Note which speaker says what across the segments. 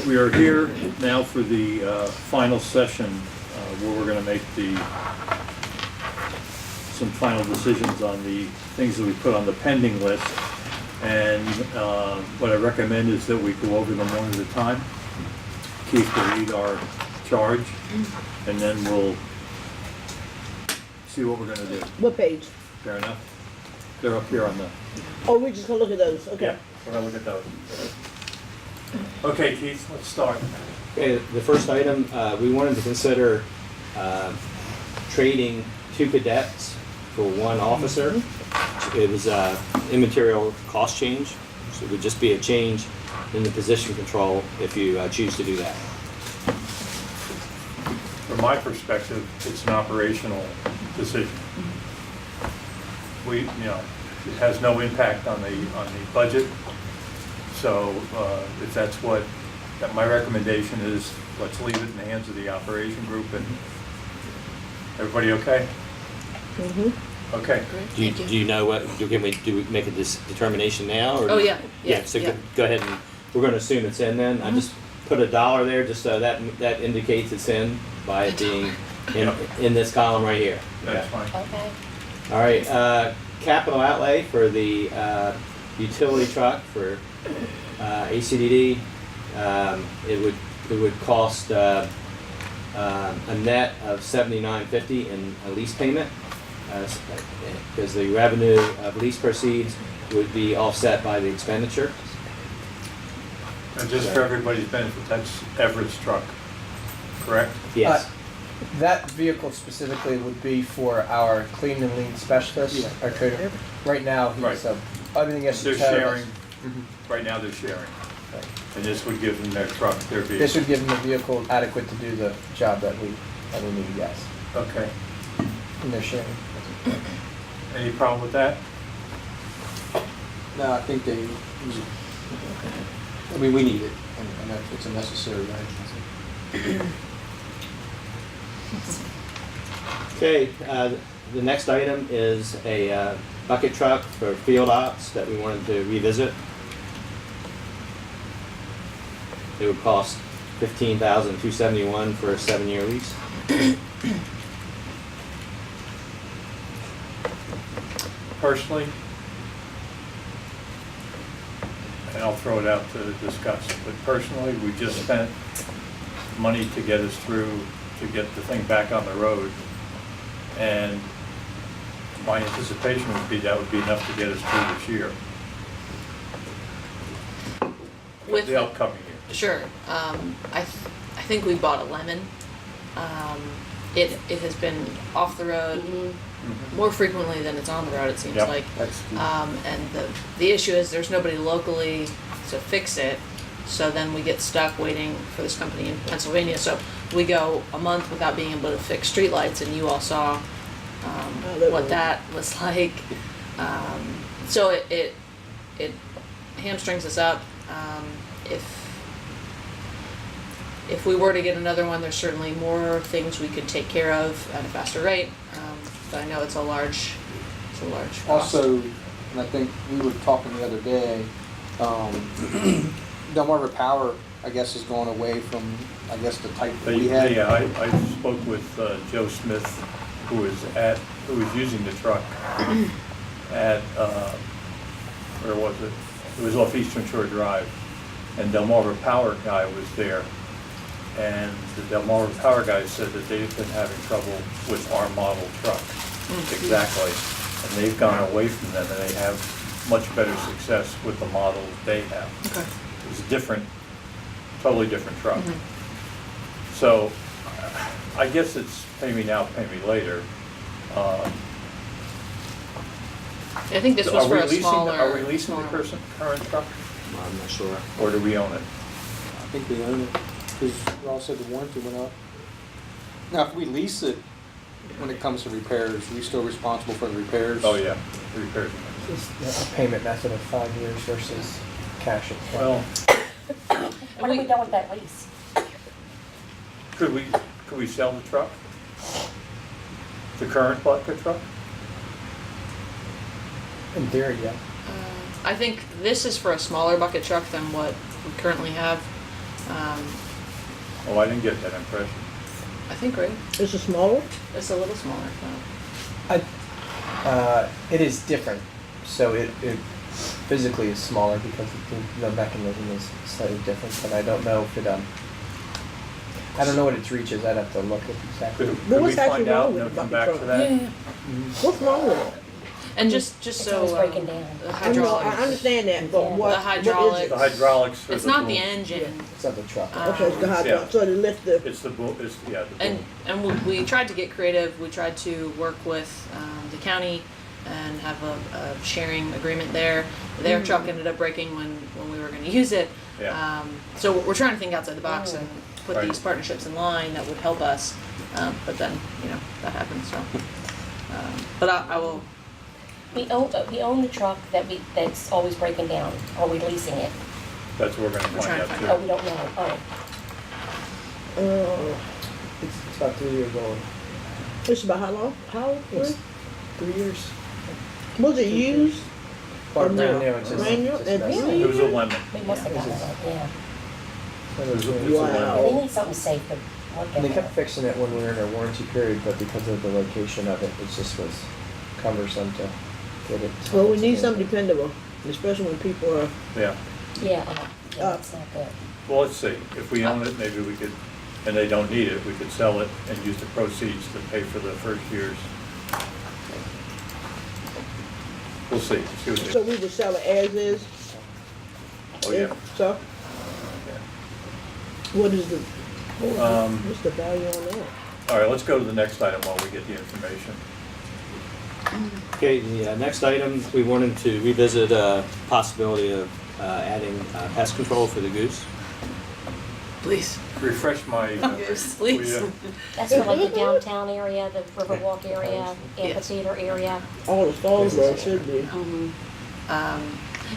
Speaker 1: We are here now for the final session where we're going to make some final decisions on the things that we put on the pending list. And what I recommend is that we go over them one at a time. Keith will lead our charge, and then we'll see what we're going to do.
Speaker 2: What page?
Speaker 1: Fair enough? They're up here on the...
Speaker 2: Oh, we're just gonna look at those, okay.
Speaker 1: Yeah, we're going to look at those. Okay, Keith, let's start.
Speaker 3: Okay, the first item, we wanted to consider trading 2 cadets for 1 officer. It was immaterial cost change, so it would just be a change in the position control if you choose to do that.
Speaker 1: From my perspective, it's an operational decision. It has no impact on the budget. So if that's my recommendation is, let's leave it in the hands of the operation group. And everybody okay?
Speaker 2: Mm-hmm.
Speaker 1: Okay.
Speaker 3: Do you know what? Do we make a determination now? Or
Speaker 4: Oh yeah.
Speaker 3: So go ahead and we're going to assume it's in. Then I just put $1 there, just so that indicates it's in by it being in this column right here.
Speaker 1: That's fine.
Speaker 4: Okay.
Speaker 3: All right. Capital outlay for the utility truck for ACDD. It would cost a net of $79.50 in a lease payment, because the revenue of lease proceeds would be offset by the expenditure.
Speaker 1: And just for everybody's benefit, that's Everett's truck, correct?
Speaker 3: Yes.
Speaker 5: That vehicle specifically would be for our clean and lean specialist, our trader. Right now, he's
Speaker 1: Right.
Speaker 5: everything is
Speaker 1: They're
Speaker 5: towed.
Speaker 1: sharing. Right now they're sharing.
Speaker 5: Right.
Speaker 1: And this would give them their truck, their vehicle.
Speaker 5: This would give them a vehicle adequate to do the job that we need, yes.
Speaker 1: Okay.
Speaker 5: And they're sharing.
Speaker 1: Any problem with that?
Speaker 6: No, I think we need it, and it's a necessary item.
Speaker 3: Okay. The next item is a bucket truck for field ops that we wanted to revisit. It would cost $15,271 for a 7-year lease.
Speaker 1: Personally, and I'll throw it out to discuss, but personally, we just spent money to get us through, to get the thing back on the road. And my anticipation would be that would be enough to get us through this year,
Speaker 4: With
Speaker 1: the upcoming year.
Speaker 4: Sure. I think we bought a lemon. It has been off the road more frequently than it's on the road. It seems
Speaker 1: Yep.
Speaker 4: like.
Speaker 6: That's
Speaker 4: And the issue is there's nobody locally to fix it. So then we get stuck waiting for this company in Pennsylvania. So we go a month without being able to fix streetlights, and you all saw what that was like. So it hamstrings us up. If we were to get another one, there's certainly more things we could take care of at a faster rate. But I know it's a large cost.
Speaker 6: Also, and I think we were talking the other day, Delmarva Power, I guess, is going away from, I guess, the type that we had.
Speaker 1: Yeah, I spoke with Joe Smith, who was using the truck at, where was it? It was off Eastern Shore Drive, and Delmarva Power guy was there. And the Delmarva Power guy said that they've been having trouble with our model truck. Exactly. And they've gone away from them, and they have much better success with the model they have.
Speaker 4: Okay.
Speaker 1: It's a totally different truck. So I guess it's pay me now, pay me later.
Speaker 4: I think this was for a smaller.
Speaker 1: Are we leasing the
Speaker 4: smaller-
Speaker 1: current truck,
Speaker 3: I'm not sure.
Speaker 1: or do we own it?
Speaker 6: I think we own it, because Ross said the warranty went up. Now, if we lease it, when it comes to repairs, are we still responsible for the repairs?
Speaker 1: Oh, yeah, repairs.
Speaker 5: Just a payment method of 5 years versus cash at front.
Speaker 1: Well,
Speaker 7: What are we doing with that lease?
Speaker 1: could we sell the truck? The current bucket truck?
Speaker 5: In theory, yeah.
Speaker 4: I think this is for a smaller bucket truck than what we currently have.
Speaker 1: Oh, I didn't get that impression.
Speaker 4: I think, right?
Speaker 2: It's a smaller?
Speaker 4: It's a little smaller.
Speaker 5: It is different, so it physically is smaller because the mechanism is slightly different, but I don't know if it, I don't know what its reach is, I'd have to look at exactly.
Speaker 1: Could
Speaker 2: But
Speaker 1: we
Speaker 2: what's actually
Speaker 1: find out
Speaker 2: wrong
Speaker 1: and
Speaker 2: with
Speaker 1: then
Speaker 2: the
Speaker 1: come
Speaker 2: bucket
Speaker 1: back to
Speaker 2: truck?
Speaker 1: that?
Speaker 2: What's wrong with it?
Speaker 4: And just
Speaker 7: It's
Speaker 4: so
Speaker 7: always breaking down.
Speaker 4: the
Speaker 2: I know, I
Speaker 4: hydraulics.
Speaker 2: understand that, but
Speaker 7: Yeah.
Speaker 2: what?
Speaker 4: The
Speaker 2: what is
Speaker 4: hydraulics.
Speaker 2: it?
Speaker 1: The hydraulics for
Speaker 4: It's
Speaker 1: the
Speaker 4: not the
Speaker 1: boom.
Speaker 4: engine.
Speaker 5: It's not the truck.
Speaker 2: Okay, it's the
Speaker 4: Um,
Speaker 2: hydraulic,
Speaker 1: yeah.
Speaker 2: so to lift the,
Speaker 1: It's the boom, it's, yeah, the boom.
Speaker 4: And we tried to get creative. We tried to work with the county and have a sharing agreement there. Their truck ended up breaking when we were going to use it.
Speaker 1: Yeah.
Speaker 4: So we're trying to think outside the box and put
Speaker 1: Right.
Speaker 4: these partnerships in line that would help us. But then, that happened. So, but I will.
Speaker 7: We own the truck that's always breaking down. Are we leasing it?
Speaker 1: That's what we're gonna
Speaker 4: We're trying
Speaker 1: find
Speaker 4: to
Speaker 1: out
Speaker 4: find
Speaker 7: Oh,
Speaker 1: too.
Speaker 7: we don't know. Oh,
Speaker 5: It's about 3 years old.
Speaker 2: it's about how long? How old?
Speaker 5: It's 3 years.
Speaker 2: Was it used?
Speaker 5: Or
Speaker 2: Or
Speaker 5: brand
Speaker 2: no?
Speaker 5: new, it's just.
Speaker 2: Brand new?
Speaker 5: just
Speaker 2: And
Speaker 5: messed
Speaker 2: really?
Speaker 1: It was a lemon.
Speaker 7: we must have gotten it, yeah.
Speaker 5: up.
Speaker 1: It was a
Speaker 2: Wow.
Speaker 1: lemon.
Speaker 7: They need something safe to work
Speaker 5: And they
Speaker 7: in.
Speaker 5: kept fixing it when we were in our warranty period, but because of the location of it, it just was cumbersome to get it.
Speaker 2: Well, we need something dependable, especially when people are,
Speaker 1: Yeah.
Speaker 7: Yeah, that's not good.
Speaker 1: Well, let's see. If we own it, maybe we could, and they don't need it, we could sell it and use the proceeds to pay for the first year's. We'll see. See what
Speaker 2: so we would sell it as is.
Speaker 1: Oh, yeah.
Speaker 2: So, what is the,
Speaker 1: Um,
Speaker 2: what's the value on that?
Speaker 1: All right, let's go to the next item while we get the information.
Speaker 3: Okay, the next item, we wanted to revisit possibility of adding pest control for the goose.
Speaker 4: Please.
Speaker 1: Refresh my.
Speaker 4: Yes, please.
Speaker 7: That's for like the downtown area, the Riverwalk area, amphitheater area.
Speaker 2: All the stalls there should be.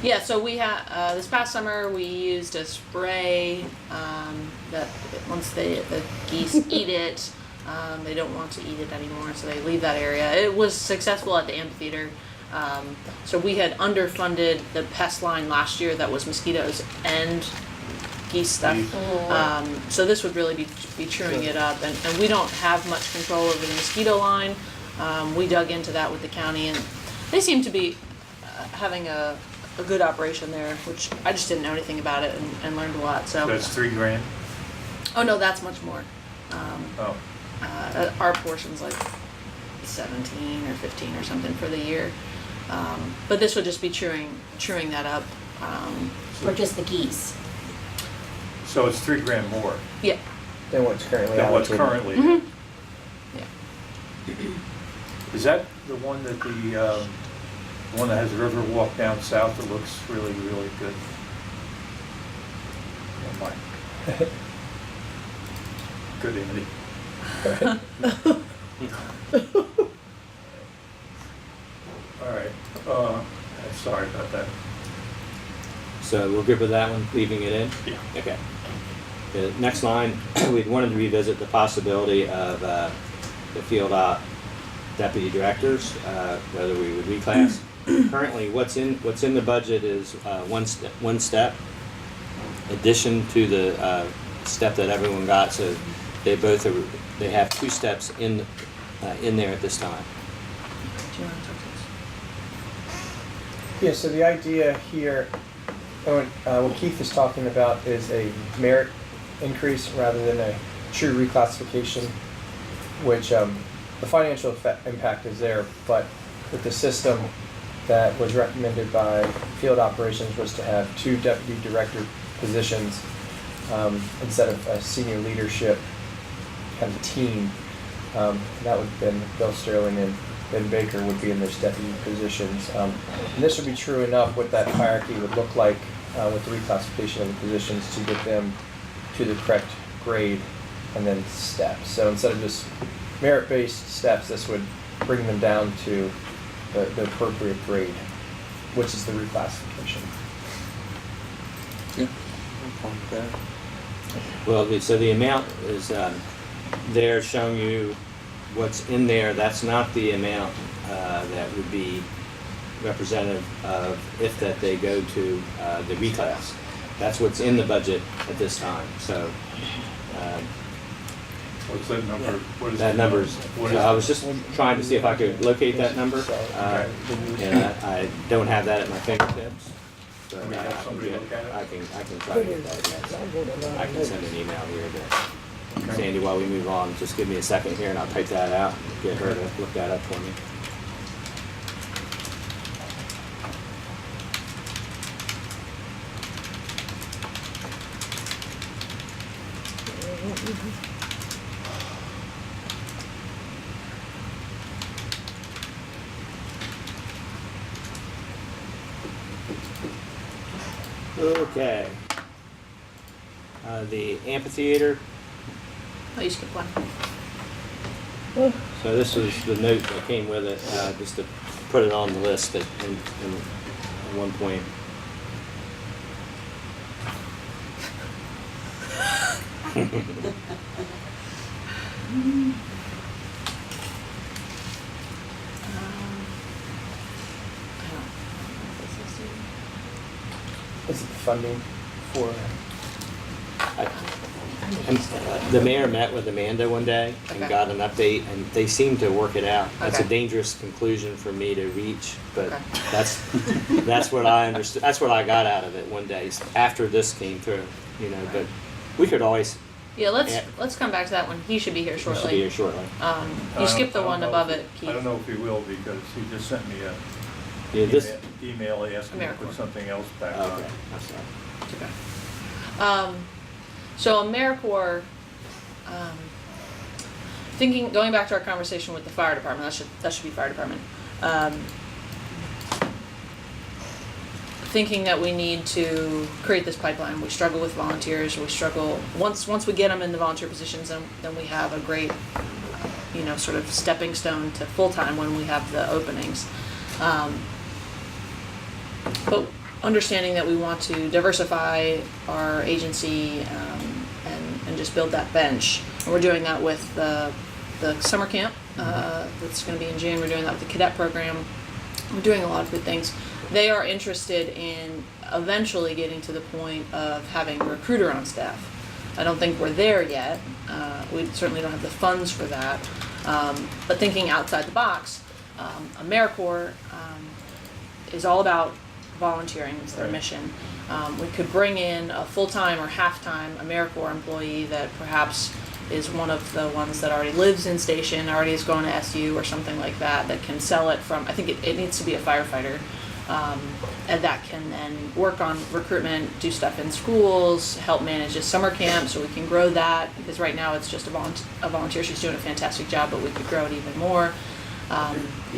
Speaker 4: Yeah, so we had, this past summer, we used a spray, that once the geese eat it, they don't want to eat it anymore, so they leave that area. It was successful at the amphitheater. So we had underfunded the pest line last year that was mosquitoes and geese stuff. So this would really be chewing it up, and we don't have much control over the mosquito line. We dug into that with the county, and they seem to be having a good operation there, which I just didn't know anything about it and learned a lot. So,
Speaker 1: That's $3,000.
Speaker 4: oh no, that's much more.
Speaker 1: Oh,
Speaker 4: Our portion's like 17 or 15 or something for the year. But this would just be chewing that up.
Speaker 7: For just the geese.
Speaker 1: so it's $3,000 more
Speaker 4: Yeah.
Speaker 5: Than what's currently
Speaker 1: than what's
Speaker 5: allocated.
Speaker 1: currently.
Speaker 4: Yeah.
Speaker 1: Is that the one that the one that has the river walk down south that looks really, really good? Oh my. Good, Andy. All right, sorry about that.
Speaker 3: So we're good with that one, leaving it in?
Speaker 1: Yeah.
Speaker 3: Okay. The next line, we wanted to revisit the possibility of the field op deputy directors, whether we would reclass. Currently, what's in the budget is one step addition to the step that everyone got. So they have 2 steps in there at this time.
Speaker 4: Do you want to talk to us?
Speaker 5: Yeah, so the idea here, what Keith is talking about is a merit increase rather than a true reclassification, which the financial impact is there, but with the system that was recommended by field operations was to have 2 deputy director positions instead of a senior leadership kind of team. That would have been Bill Sterling and Ben Baker would be in those deputy positions. And this would be true enough what that hierarchy would look like with the reclassification of the positions to get them to the correct grade and then steps. So instead of just merit-based steps, this would bring them down to the appropriate grade, which is the reclassification.
Speaker 6: Yeah, I'm fine with that.
Speaker 3: Well, so the amount is there showing you what's in there. That's not the amount that would be representative of if that they go to the reclass. That's what's in the budget at this time, so.
Speaker 1: What's that number? What is
Speaker 3: That
Speaker 1: it?
Speaker 3: number's,
Speaker 1: What
Speaker 3: so
Speaker 1: is
Speaker 3: I
Speaker 1: it?
Speaker 3: was just trying to see if I could locate that number, and I don't have that at my fingertips. But
Speaker 1: Can we have
Speaker 3: I can
Speaker 1: somebody
Speaker 3: get-
Speaker 1: look at it?
Speaker 3: I can try to get that, yes. I can send an email here to
Speaker 1: Okay.
Speaker 3: Sandy while we move on. Just give me a second here and I'll type that out and get her to look that up for me. Okay. The amphitheater.
Speaker 4: Oh, you skipped one.
Speaker 3: So this was the note that came with it, just to put it on the list at one point.
Speaker 5: Is it the funding for?
Speaker 3: And the mayor met with Amanda one day and
Speaker 4: Okay.
Speaker 3: got an update, and they seem to work it out. That's a
Speaker 4: Okay.
Speaker 3: dangerous conclusion for me to reach, but
Speaker 4: Okay.
Speaker 3: that's what I understood. That's what I got out of it one day after this came through, you know. But we could always
Speaker 4: Yeah, let's
Speaker 3: Yeah.
Speaker 4: let's come back to that one. He should be here
Speaker 3: we should be
Speaker 4: shortly.
Speaker 3: here shortly.
Speaker 4: You skipped the
Speaker 1: I don't
Speaker 4: one
Speaker 1: know
Speaker 4: above
Speaker 1: if
Speaker 4: it,
Speaker 1: he-
Speaker 4: Keith.
Speaker 1: I don't know if he will because he just sent me a
Speaker 3: Yeah, this.
Speaker 1: email asking me to
Speaker 4: AmeriCorps.
Speaker 1: put something else back on.
Speaker 3: Okay, I'm sorry.
Speaker 4: So AmeriCorps, going back to our conversation with the fire department, that should be fire department. Thinking that we need to create this pipeline. We struggle with volunteers. We struggle once we get them in the volunteer positions, then we have a great, sort of stepping stone to full time when we have the openings. But understanding that we want to diversify our agency and just build that bench. And we're doing that with the summer camp that's going to be in June. We're doing that with the cadet program. We're doing a lot of good things. They are interested in eventually getting to the point of having a recruiter on staff. I don't think we're there yet. We certainly don't have the funds for that. But thinking outside the box, AmeriCorps is all about volunteering. It's their
Speaker 1: Right.
Speaker 4: mission. We could bring in a full-time or half-time AmeriCorps employee that perhaps is one of the ones that already lives in station, already is going to SU or something like that, that can sell it from, I think it needs to be a firefighter. And that can then work on recruitment, do stuff in schools, help manage a summer camp so we can grow that, because right now it's just a volunteer. She's doing a fantastic job, but we could grow it even more.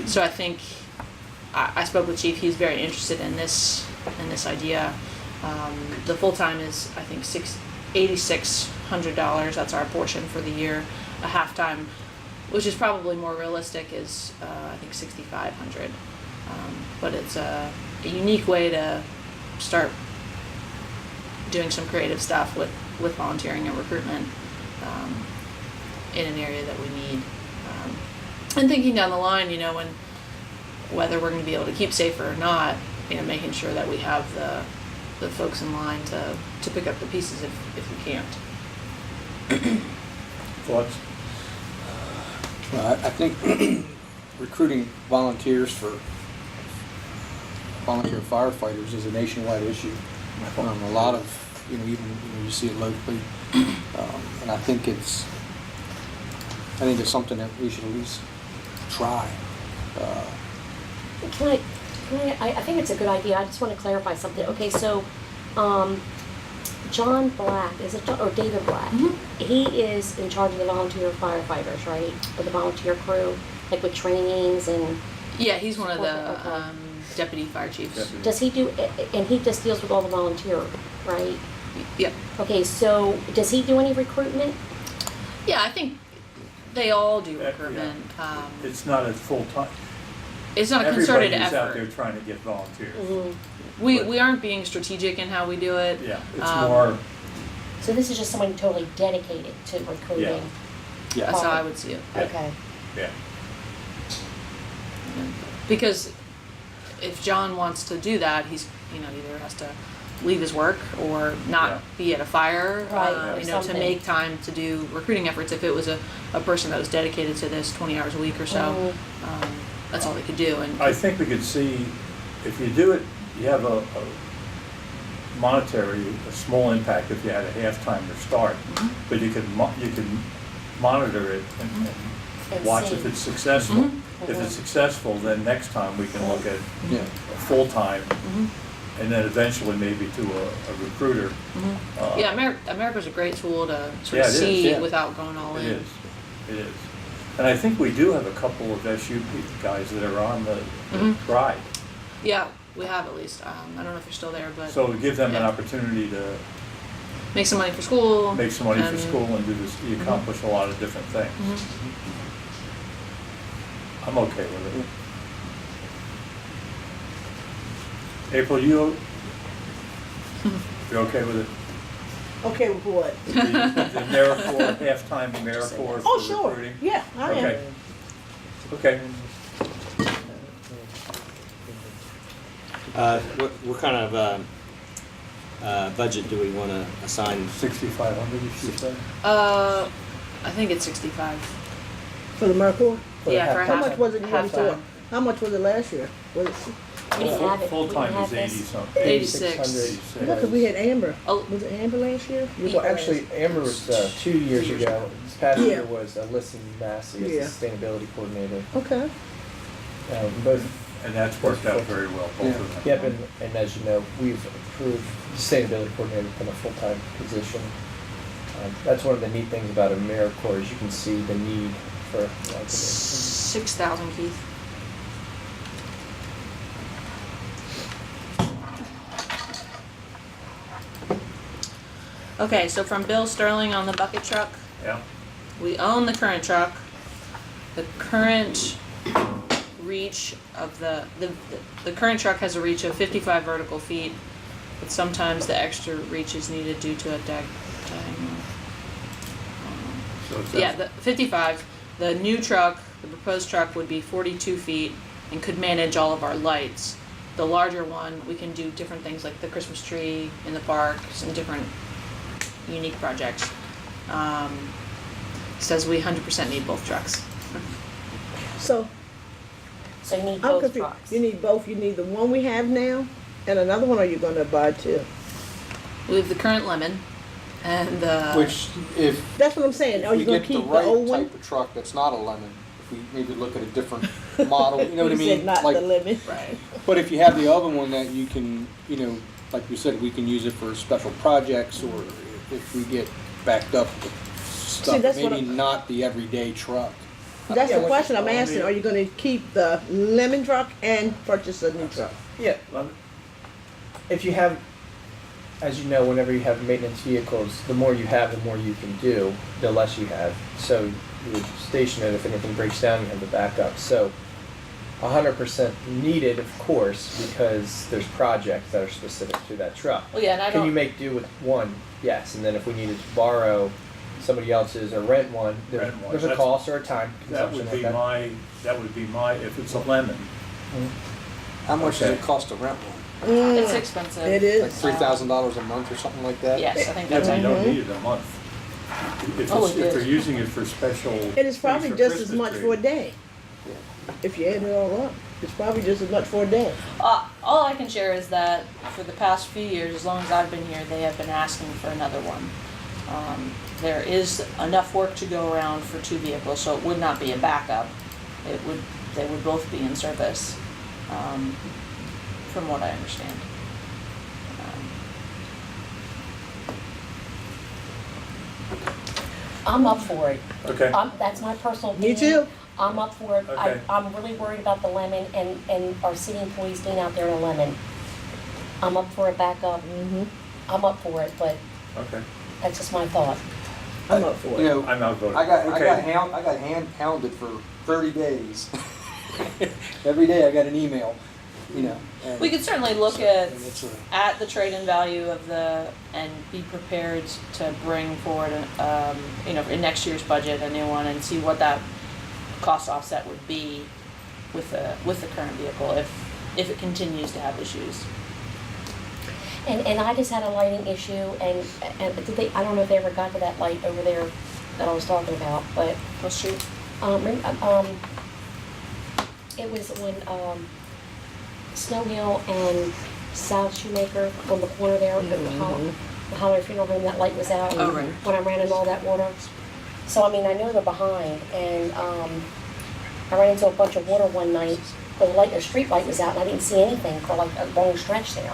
Speaker 4: So I think I spoke with Chief. He's very interested in this idea. The full-time is, I think, $8,600. That's our portion for the year. A half-time, which is probably more realistic, is I think $6,500. But it's a unique way to start doing some creative stuff with volunteering and recruitment in an area that we need. And thinking down the line, whether we're going to be able to keep safer or not, making sure that we have the folks in line to pick up the pieces if we can't.
Speaker 1: Thoughts?
Speaker 6: Well, I think recruiting volunteers for volunteer firefighters is a nationwide issue. A lot of, even you see it locally, and I think it's something that we should at least try.
Speaker 7: I think it's a good idea. I just want to clarify something. Okay, so, John Black, is it John, or David Black?
Speaker 4: Mm-hmm.
Speaker 7: He is in charge of the volunteer firefighters, right? Or the volunteer crew, like with trainings and,
Speaker 4: Yeah, he's one of the
Speaker 7: Okay.
Speaker 4: deputy fire chiefs.
Speaker 1: Deputy.
Speaker 7: does he do, and he just deals with all the volunteer, right?
Speaker 4: Yeah.
Speaker 7: Okay, so does he do any recruitment?
Speaker 4: Yeah, I think they all do
Speaker 1: Yeah.
Speaker 4: recruitment.
Speaker 1: It's not a full-time.
Speaker 4: It's not a concerted
Speaker 1: Everybody's out there
Speaker 4: effort.
Speaker 1: trying to get volunteers.
Speaker 7: Mm-hmm.
Speaker 4: We aren't being strategic in how we do it.
Speaker 1: Yeah, it's
Speaker 4: Um,
Speaker 1: more,
Speaker 7: So this is just someone totally dedicated to recruiting?
Speaker 1: yeah,
Speaker 4: That's how I would see it.
Speaker 1: Yeah.
Speaker 7: Okay.
Speaker 1: yeah.
Speaker 4: Because if John wants to do that, he's either has to leave his work or not
Speaker 1: Yeah.
Speaker 4: be at a fire,
Speaker 7: Right, or
Speaker 4: you know, to
Speaker 7: something.
Speaker 4: make time to do recruiting efforts. If it was a person that was dedicated to this 20 hours a week or so,
Speaker 7: Mhm.
Speaker 4: that's all they could do. And
Speaker 1: I think we could see, if you do it, you have a monetary, a small impact if you had a half-time to start, but you can monitor it and
Speaker 7: And
Speaker 1: watch
Speaker 7: see.
Speaker 1: if it's successful.
Speaker 4: Mhm.
Speaker 1: If it's successful, then next time we can look at
Speaker 6: Yeah.
Speaker 1: a full-time, and then eventually maybe to a recruiter.
Speaker 4: yeah, America's a great tool to sort
Speaker 1: Yeah,
Speaker 4: of
Speaker 1: it is,
Speaker 4: see
Speaker 1: yeah.
Speaker 4: without going all
Speaker 1: It
Speaker 4: in.
Speaker 1: is, it is. And I think we do have a couple of SU guys that are on the
Speaker 4: Mhm.
Speaker 1: ride.
Speaker 4: Yeah, we have at least. I don't know if they're still there, but
Speaker 1: So give them an
Speaker 4: Yeah.
Speaker 1: opportunity to
Speaker 4: make some money for school.
Speaker 1: make some money for
Speaker 4: and-
Speaker 1: school and do this, you accomplish a lot of different things.
Speaker 4: Mhm.
Speaker 1: I'm okay with it. April, you're okay with it?
Speaker 2: Okay with what?
Speaker 1: The AmeriCorps, halftime AmeriCorps
Speaker 2: Oh,
Speaker 1: for
Speaker 2: sure,
Speaker 1: recruiting?
Speaker 2: yeah, I am.
Speaker 1: Okay. Okay.
Speaker 3: What kind of budget do we want to assign?
Speaker 1: 6,500, you should say?
Speaker 4: I think it's 65.
Speaker 2: For the Mercury?
Speaker 4: Yeah, for
Speaker 2: How
Speaker 4: half.
Speaker 2: much was it the year before?
Speaker 4: halftime.
Speaker 2: How much was it last year? Was it,
Speaker 7: We didn't have it. We
Speaker 1: Full-time
Speaker 7: didn't
Speaker 1: is
Speaker 7: have this.
Speaker 1: 80-something.
Speaker 4: 86.
Speaker 5: 600.
Speaker 2: no, because we had Amber.
Speaker 4: Oh.
Speaker 2: Was it Amber last year?
Speaker 5: Well, actually, Amber was 2 years ago. This past
Speaker 2: Yeah.
Speaker 5: year was Alyssa Massey as
Speaker 2: Yeah.
Speaker 5: the sustainability coordinator.
Speaker 2: Okay.
Speaker 5: Both.
Speaker 1: And that's worked out very well, both of them.
Speaker 5: Yep, and as you know, we've approved sustainability coordinator in a full-time position. That's one of the neat things about AmeriCorps is you can see the need for like,
Speaker 4: 6,000, Keith. Okay, so from Bill Sterling on the bucket truck,
Speaker 1: Yeah,
Speaker 4: we own the current truck. The current reach of the current truck has a reach of 55 vertical feet, but sometimes the extra reach is needed due to a diagonal.
Speaker 1: so it's.
Speaker 4: Yeah, the 55. The new truck, the proposed truck, would be 42 feet and could manage all of our lights. The larger one, we can do different things like the Christmas tree in the park, some different unique projects. Says we 100% need both trucks.
Speaker 2: So,
Speaker 7: So you need
Speaker 2: I'm
Speaker 7: both
Speaker 2: confused.
Speaker 7: trucks.
Speaker 2: You need both. You need the one we have now and another one, or you're gonna buy two?
Speaker 4: We have the current lemon and the.
Speaker 6: Which, if
Speaker 2: That's what I'm saying. Are
Speaker 6: we
Speaker 2: you gonna
Speaker 6: get the
Speaker 2: keep the old
Speaker 6: right
Speaker 2: one?
Speaker 6: type of truck that's not a lemon, if we maybe look at a different model, you know what I
Speaker 2: You
Speaker 6: mean?
Speaker 2: said not
Speaker 6: Like,
Speaker 2: the limit.
Speaker 4: Right.
Speaker 6: but if you have the other one that you can, you know, like you said, we can use it for special projects, or if we get backed up with stuff,
Speaker 2: that's what
Speaker 6: maybe
Speaker 2: I'm-
Speaker 6: not the everyday truck.
Speaker 2: That's
Speaker 5: Yeah,
Speaker 2: the
Speaker 5: what
Speaker 2: question
Speaker 5: you
Speaker 2: I'm
Speaker 5: told
Speaker 2: asking.
Speaker 5: me.
Speaker 2: Are you gonna keep the lemon truck and purchase a new truck?
Speaker 5: Yeah, if you have, as you know, whenever you have maintenance vehicles, the more you have, the more you can do, the less you have. So you would station it if anything breaks down, you have the backup. So 100% needed, of course, because there's projects that are specific to that truck.
Speaker 4: Well, yeah, and I
Speaker 5: Can you
Speaker 4: don't.
Speaker 5: make do with one? Yes, and then if we needed to borrow somebody else's or rent one, there's,
Speaker 1: Rent one.
Speaker 5: there's a
Speaker 1: That's-
Speaker 5: cost or a time
Speaker 1: That
Speaker 5: consumption
Speaker 1: would
Speaker 5: like
Speaker 1: be
Speaker 5: that.
Speaker 1: my, if it's a lemon,
Speaker 6: How much does
Speaker 1: Okay.
Speaker 6: it cost to rent one?
Speaker 4: It's
Speaker 2: Mm,
Speaker 4: expensive.
Speaker 2: it
Speaker 6: Like
Speaker 2: is.
Speaker 6: $3,000 a month or something like that?
Speaker 4: Yes, I think
Speaker 1: yeah,
Speaker 4: that's
Speaker 1: but you don't
Speaker 2: Mhm.
Speaker 1: need it a month. If
Speaker 4: Oh,
Speaker 1: it's,
Speaker 4: it
Speaker 1: if
Speaker 4: is.
Speaker 1: they're using it for special.
Speaker 2: It is probably
Speaker 1: things for
Speaker 2: just as
Speaker 1: Christmas
Speaker 2: much
Speaker 1: tree.
Speaker 2: for a day. If you add it all up, it's probably just as much for a day.
Speaker 4: All I can share is that for the past few years, as long as I've been here, they have been asking for another one. There is enough work to go around for two vehicles, so it would not be a backup. They would both be in service, from what I understand.
Speaker 7: I'm up for it.
Speaker 1: Okay,
Speaker 7: That's my personal
Speaker 2: Me
Speaker 7: opinion.
Speaker 2: too.
Speaker 7: I'm up for it.
Speaker 1: Okay.
Speaker 7: I'm really worried about the lemon and our city employees being out there in a lemon. I'm up for a backup.
Speaker 2: Mm-hmm.
Speaker 7: I'm up for it, but
Speaker 1: okay.
Speaker 7: that's just my thought.
Speaker 2: I'm up for
Speaker 6: You
Speaker 2: it.
Speaker 6: know,
Speaker 1: I'm not voting.
Speaker 6: I got
Speaker 1: Okay.
Speaker 6: hand pounded for 30 days. Every day I got an email, you know. and-
Speaker 4: We could certainly look at
Speaker 6: and it's a-
Speaker 4: the trade-in value of and be prepared to bring forward, in next year's budget, a new one, and see what that cost offset would be with the current vehicle if it continues to have issues.
Speaker 7: And I just had a lighting issue, and did they, I don't know if they ever got to that light over there that I was talking about, but,
Speaker 4: What street?
Speaker 7: it was when, Snow Hill and South Shoemaker on the corner there, the Holler Funeral Home, that light was out.
Speaker 4: Oh, right.
Speaker 7: When I ran into all that water. So, I mean, I know they're behind, and, I ran into a bunch of water one night, the light, the street light was out, and I didn't see anything for like a long stretch there.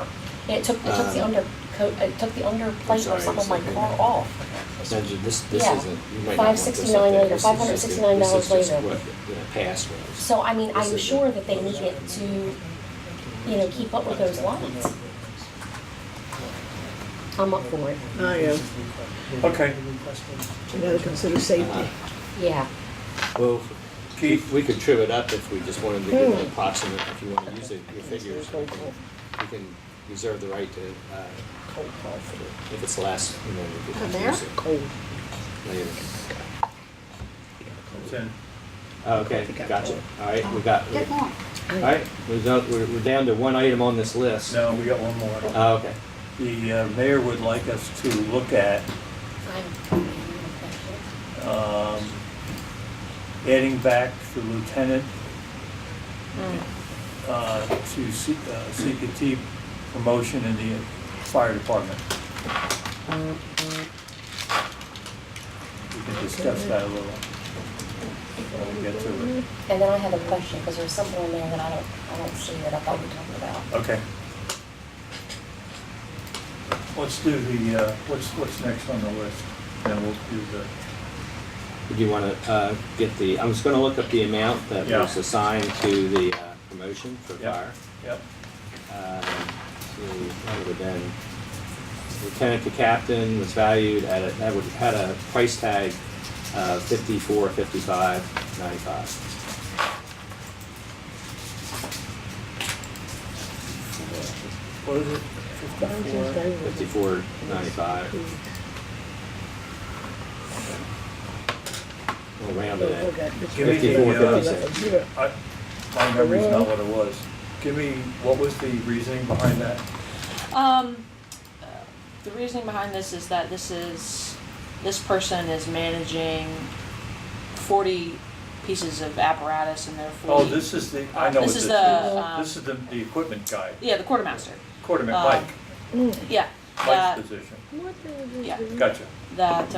Speaker 7: And it took the undercoat, it took the underplate or
Speaker 3: sorry,
Speaker 7: something of my
Speaker 3: something
Speaker 7: car
Speaker 3: like-
Speaker 7: off.
Speaker 3: Now, this
Speaker 7: Yeah.
Speaker 3: isn't, you might not want this up
Speaker 7: 569
Speaker 3: there.
Speaker 7: later,
Speaker 3: This is just the-
Speaker 7: $569
Speaker 3: this is just
Speaker 7: later.
Speaker 3: what the past was.
Speaker 7: So, I mean,
Speaker 3: This
Speaker 7: I'm
Speaker 3: isn't-
Speaker 7: sure that they need it to, you know, keep up with those lights. I'm up for it,
Speaker 2: I am.
Speaker 1: Okay,
Speaker 2: You gotta consider safety.
Speaker 7: yeah.
Speaker 3: Well,
Speaker 1: Keith?
Speaker 3: we could true it up if we just wanted to give an approximate, if you want to use your figures. You can reserve the right to, if it's less, you know, you
Speaker 4: Come
Speaker 3: could
Speaker 4: there?
Speaker 3: use it
Speaker 2: Cold.
Speaker 3: later.
Speaker 1: it's in.
Speaker 3: Okay, gotcha. All right, we got,
Speaker 4: Get more.
Speaker 3: all right, we're down to one item on this list.
Speaker 1: No, we got one more.
Speaker 3: Oh, okay.
Speaker 1: The mayor would like us to look at adding back the lieutenant to CPT promotion in the fire department. We can discuss that a little when we get to it.
Speaker 7: And then I have a question, because there's something in there that I don't see that I thought we talked about.
Speaker 1: Okay. Let's do the, what's next on the list? Then we'll do the,
Speaker 3: Do you want to get the, I was going to look up the amount that
Speaker 1: Yeah.
Speaker 3: was assigned to the promotion for
Speaker 1: Yeah.
Speaker 3: fire.
Speaker 1: yep,
Speaker 3: So that would have been lieutenant to captain was valued at a, that would had a price tag of $54, $55, $95.
Speaker 1: what is it? 54?
Speaker 3: $54.95. We'll round it at
Speaker 1: Give me the,
Speaker 3: 54.56.
Speaker 1: My memory's not what it was. Give me, what was the reasoning behind that?
Speaker 4: The reasoning behind this is that this person is managing 40 pieces of apparatus and they're 40.
Speaker 1: Oh, this is the, I know what
Speaker 4: This
Speaker 1: this
Speaker 4: is
Speaker 1: is.
Speaker 4: the,
Speaker 1: This is the equipment guy,
Speaker 4: Yeah, the quartermaster.
Speaker 1: quarterman,
Speaker 4: Um,
Speaker 1: Mike,
Speaker 4: Yeah,
Speaker 1: Mike's
Speaker 4: that,
Speaker 1: position.
Speaker 4: yeah,
Speaker 1: Gotcha.
Speaker 4: that,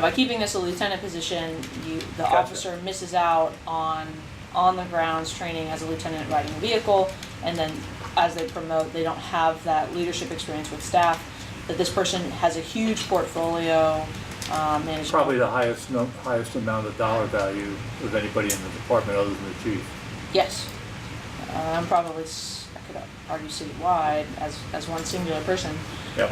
Speaker 4: by keeping this a lieutenant position, the
Speaker 1: Gotcha.
Speaker 4: officer misses out on the grounds training as a lieutenant riding a vehicle, and then as they promote, they don't have that leadership experience with staff, that this person has a huge portfolio, managing.
Speaker 1: Probably the highest amount of dollar value of anybody in the department other than the chief.
Speaker 4: Yes. I'm probably, I could argue citywide as one singular person.
Speaker 1: Yep.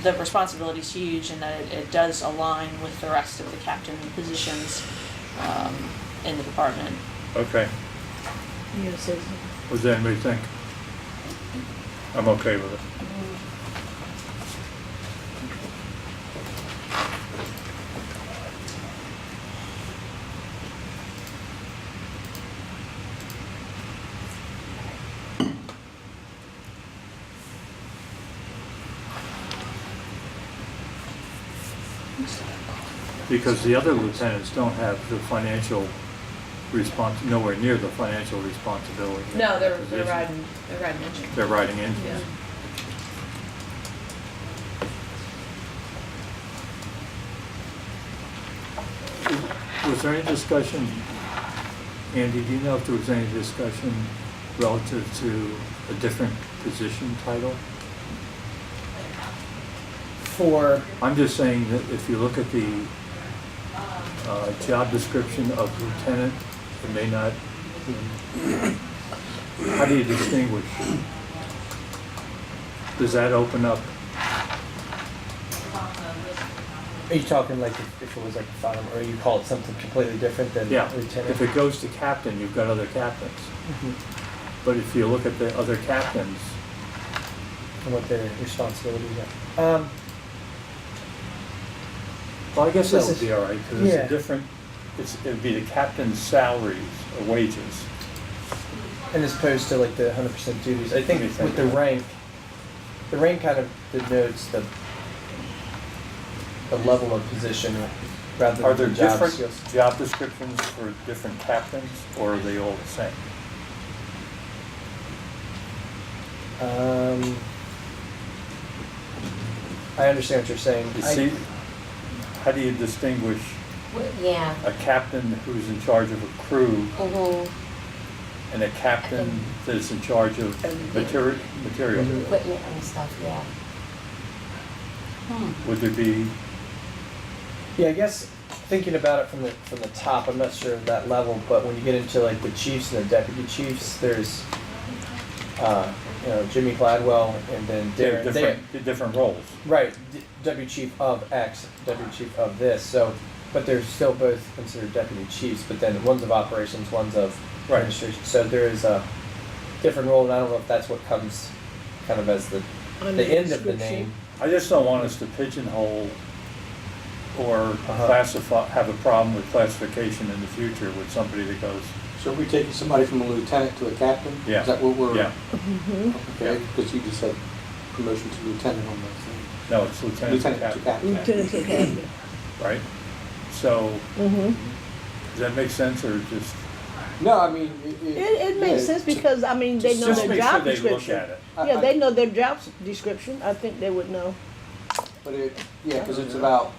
Speaker 4: The responsibility is huge and that it does align with the rest of the captain positions in the department.
Speaker 1: Okay.
Speaker 2: Yes,
Speaker 1: What does anybody think? I'm okay with it. Because the other lieutenants don't have the financial nowhere near the financial responsibility.
Speaker 4: No, they're
Speaker 1: Position.
Speaker 4: riding engine.
Speaker 1: They're riding engines.
Speaker 4: Yeah.
Speaker 1: Was there any discussion, Andy, do you know if there was any discussion relative to a different position title?
Speaker 5: For,
Speaker 1: I'm just saying that if you look at the job description of lieutenant, it may not, how do you distinguish? Does that open up?
Speaker 5: are you talking like if it was like fire, or you call it something completely different than
Speaker 1: Yeah,
Speaker 5: lieutenant?
Speaker 1: if it goes to captain, you've got other captains.
Speaker 5: Mhm.
Speaker 1: But if you look at the other captains,
Speaker 5: And what their responsibilities are.
Speaker 1: well, I guess that
Speaker 5: This
Speaker 1: would
Speaker 5: is-
Speaker 1: be all right, because it's
Speaker 5: yeah.
Speaker 1: a different, it'd be the captain's salaries or wages.
Speaker 5: And as opposed to like the 100% duties, I think with the rank kind of denotes the level of position rather
Speaker 1: Are
Speaker 5: than
Speaker 1: there
Speaker 5: the job
Speaker 1: different
Speaker 5: skills.
Speaker 1: job descriptions for different captains, or are they all the same?
Speaker 5: I understand what you're saying.
Speaker 1: You see, how do you distinguish
Speaker 7: Yeah.
Speaker 1: a captain who's in charge of a crew
Speaker 7: Mhm.
Speaker 1: and a captain that's in charge of material?
Speaker 7: Equipment and stuff, yeah.
Speaker 1: Would there be,
Speaker 5: Yeah, I guess thinking about it from the top, I'm not sure of that level, but when you get into like the chiefs and the deputy chiefs, there's Jimmy Gladwell and then
Speaker 1: they're
Speaker 5: Darren.
Speaker 1: different roles?
Speaker 5: Right, deputy chief of X, deputy chief of this. So, but they're still both considered deputy chiefs. But then one's of operations, one's of
Speaker 1: Right.
Speaker 5: administration. So there is a different role, and I don't know if that's what comes kind of as the
Speaker 2: Under
Speaker 5: end of the
Speaker 2: description.
Speaker 5: name.
Speaker 1: I just don't want us to pigeonhole or
Speaker 5: Uh-huh.
Speaker 1: have a problem with classification in the future with somebody that goes,
Speaker 6: So are we taking somebody from a lieutenant to a captain?
Speaker 1: Yeah.
Speaker 6: Is that what we're?
Speaker 1: yeah,
Speaker 6: Okay, because you just said promotion to lieutenant on that thing.
Speaker 1: no, it's lieutenant to
Speaker 6: Lieutenant to
Speaker 1: captain,
Speaker 6: captain.
Speaker 2: Lieutenant to captain.
Speaker 1: right? So,
Speaker 2: Mm-hmm.
Speaker 1: does that make sense, or just,
Speaker 6: No, I mean,
Speaker 2: It makes
Speaker 6: yeah,
Speaker 2: sense because, I mean, they know
Speaker 1: just
Speaker 2: their
Speaker 1: make sure
Speaker 2: job
Speaker 1: they look
Speaker 2: description.
Speaker 1: at it?
Speaker 2: Yeah, they know their job description. I think they would know.
Speaker 6: But because it's about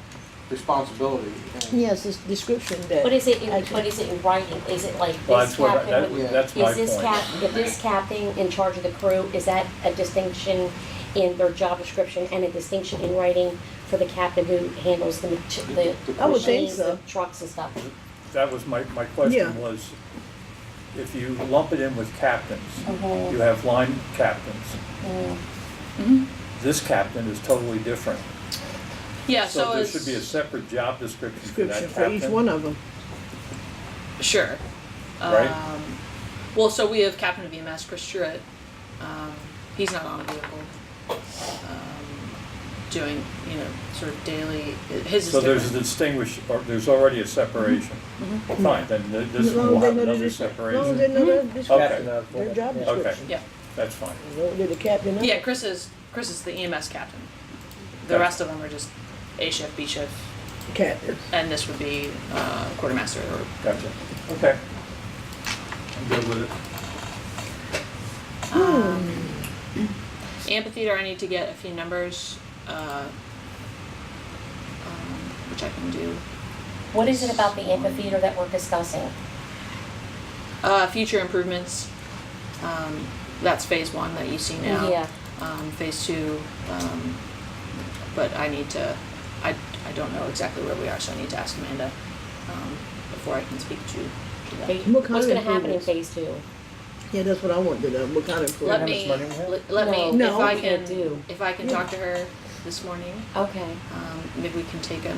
Speaker 6: responsibility. and-
Speaker 2: Yes, it's description that.
Speaker 7: What is it,
Speaker 2: actually-
Speaker 7: what is it in writing? Is it like
Speaker 1: Well,
Speaker 7: this
Speaker 1: that's what,
Speaker 7: captain?
Speaker 6: Yeah.
Speaker 1: that's my
Speaker 7: Is this
Speaker 1: point.
Speaker 7: this captain in charge of the crew, is that a distinction in their job description and a distinction in writing for the captain who handles the
Speaker 2: I would think
Speaker 7: machines,
Speaker 2: so.
Speaker 7: the trucks and stuff?
Speaker 1: That was my
Speaker 2: Yeah.
Speaker 1: question was, if you lump it in with captains,
Speaker 7: Mhm.
Speaker 1: you have line captains.
Speaker 7: Mm.
Speaker 1: This captain is totally different.
Speaker 4: Yeah,
Speaker 1: So
Speaker 4: so
Speaker 1: there
Speaker 4: it's,
Speaker 1: should be a separate job description for that
Speaker 2: Description for each
Speaker 1: captain.
Speaker 2: one of them.
Speaker 4: sure.
Speaker 1: Right.
Speaker 4: Well, so we have Captain of EMS, Chris Truitt. He's not on a vehicle. Doing, sort of daily, his is
Speaker 1: So there's a
Speaker 4: different.
Speaker 1: distinguish, or there's already a separation.
Speaker 4: Mm-hmm.
Speaker 1: Fine, then this
Speaker 2: As long
Speaker 1: will
Speaker 2: as they
Speaker 1: have
Speaker 2: know
Speaker 1: another
Speaker 2: the- as long as
Speaker 1: separation.
Speaker 2: they know their
Speaker 1: Okay.
Speaker 2: description,
Speaker 5: Captain of
Speaker 2: their job
Speaker 5: yeah.
Speaker 1: Okay.
Speaker 2: description.
Speaker 4: Yeah.
Speaker 1: That's fine.
Speaker 2: You know, they're the captain of
Speaker 4: Yeah,
Speaker 2: it.
Speaker 4: Chris is the EMS captain. The
Speaker 1: Gotcha.
Speaker 4: rest of them are just A shift, B shift,
Speaker 2: Captain.
Speaker 4: and this would be quartermaster or
Speaker 1: Gotcha. Okay. I'm good with it.
Speaker 4: amphitheater. I need to get a few numbers, which I can do.
Speaker 7: What is it about the amphitheater that we're discussing?
Speaker 4: Future improvements. That's phase 1 that you see now.
Speaker 7: Yeah.
Speaker 4: Phase 2, but I need to. I don't know exactly where we are, so I need to ask Amanda before I can speak to that.
Speaker 2: What kind
Speaker 7: What's
Speaker 2: of
Speaker 7: gonna happen in
Speaker 2: improvements?
Speaker 7: phase 2?
Speaker 2: Yeah, that's what I want to know. What kind of
Speaker 4: Let
Speaker 2: improvement?
Speaker 5: much
Speaker 4: me
Speaker 5: money we have?
Speaker 4: let me
Speaker 2: No.
Speaker 4: if I
Speaker 7: No,
Speaker 4: can
Speaker 7: do.
Speaker 4: if I can talk to her this morning.
Speaker 7: Okay.
Speaker 4: Maybe we can take a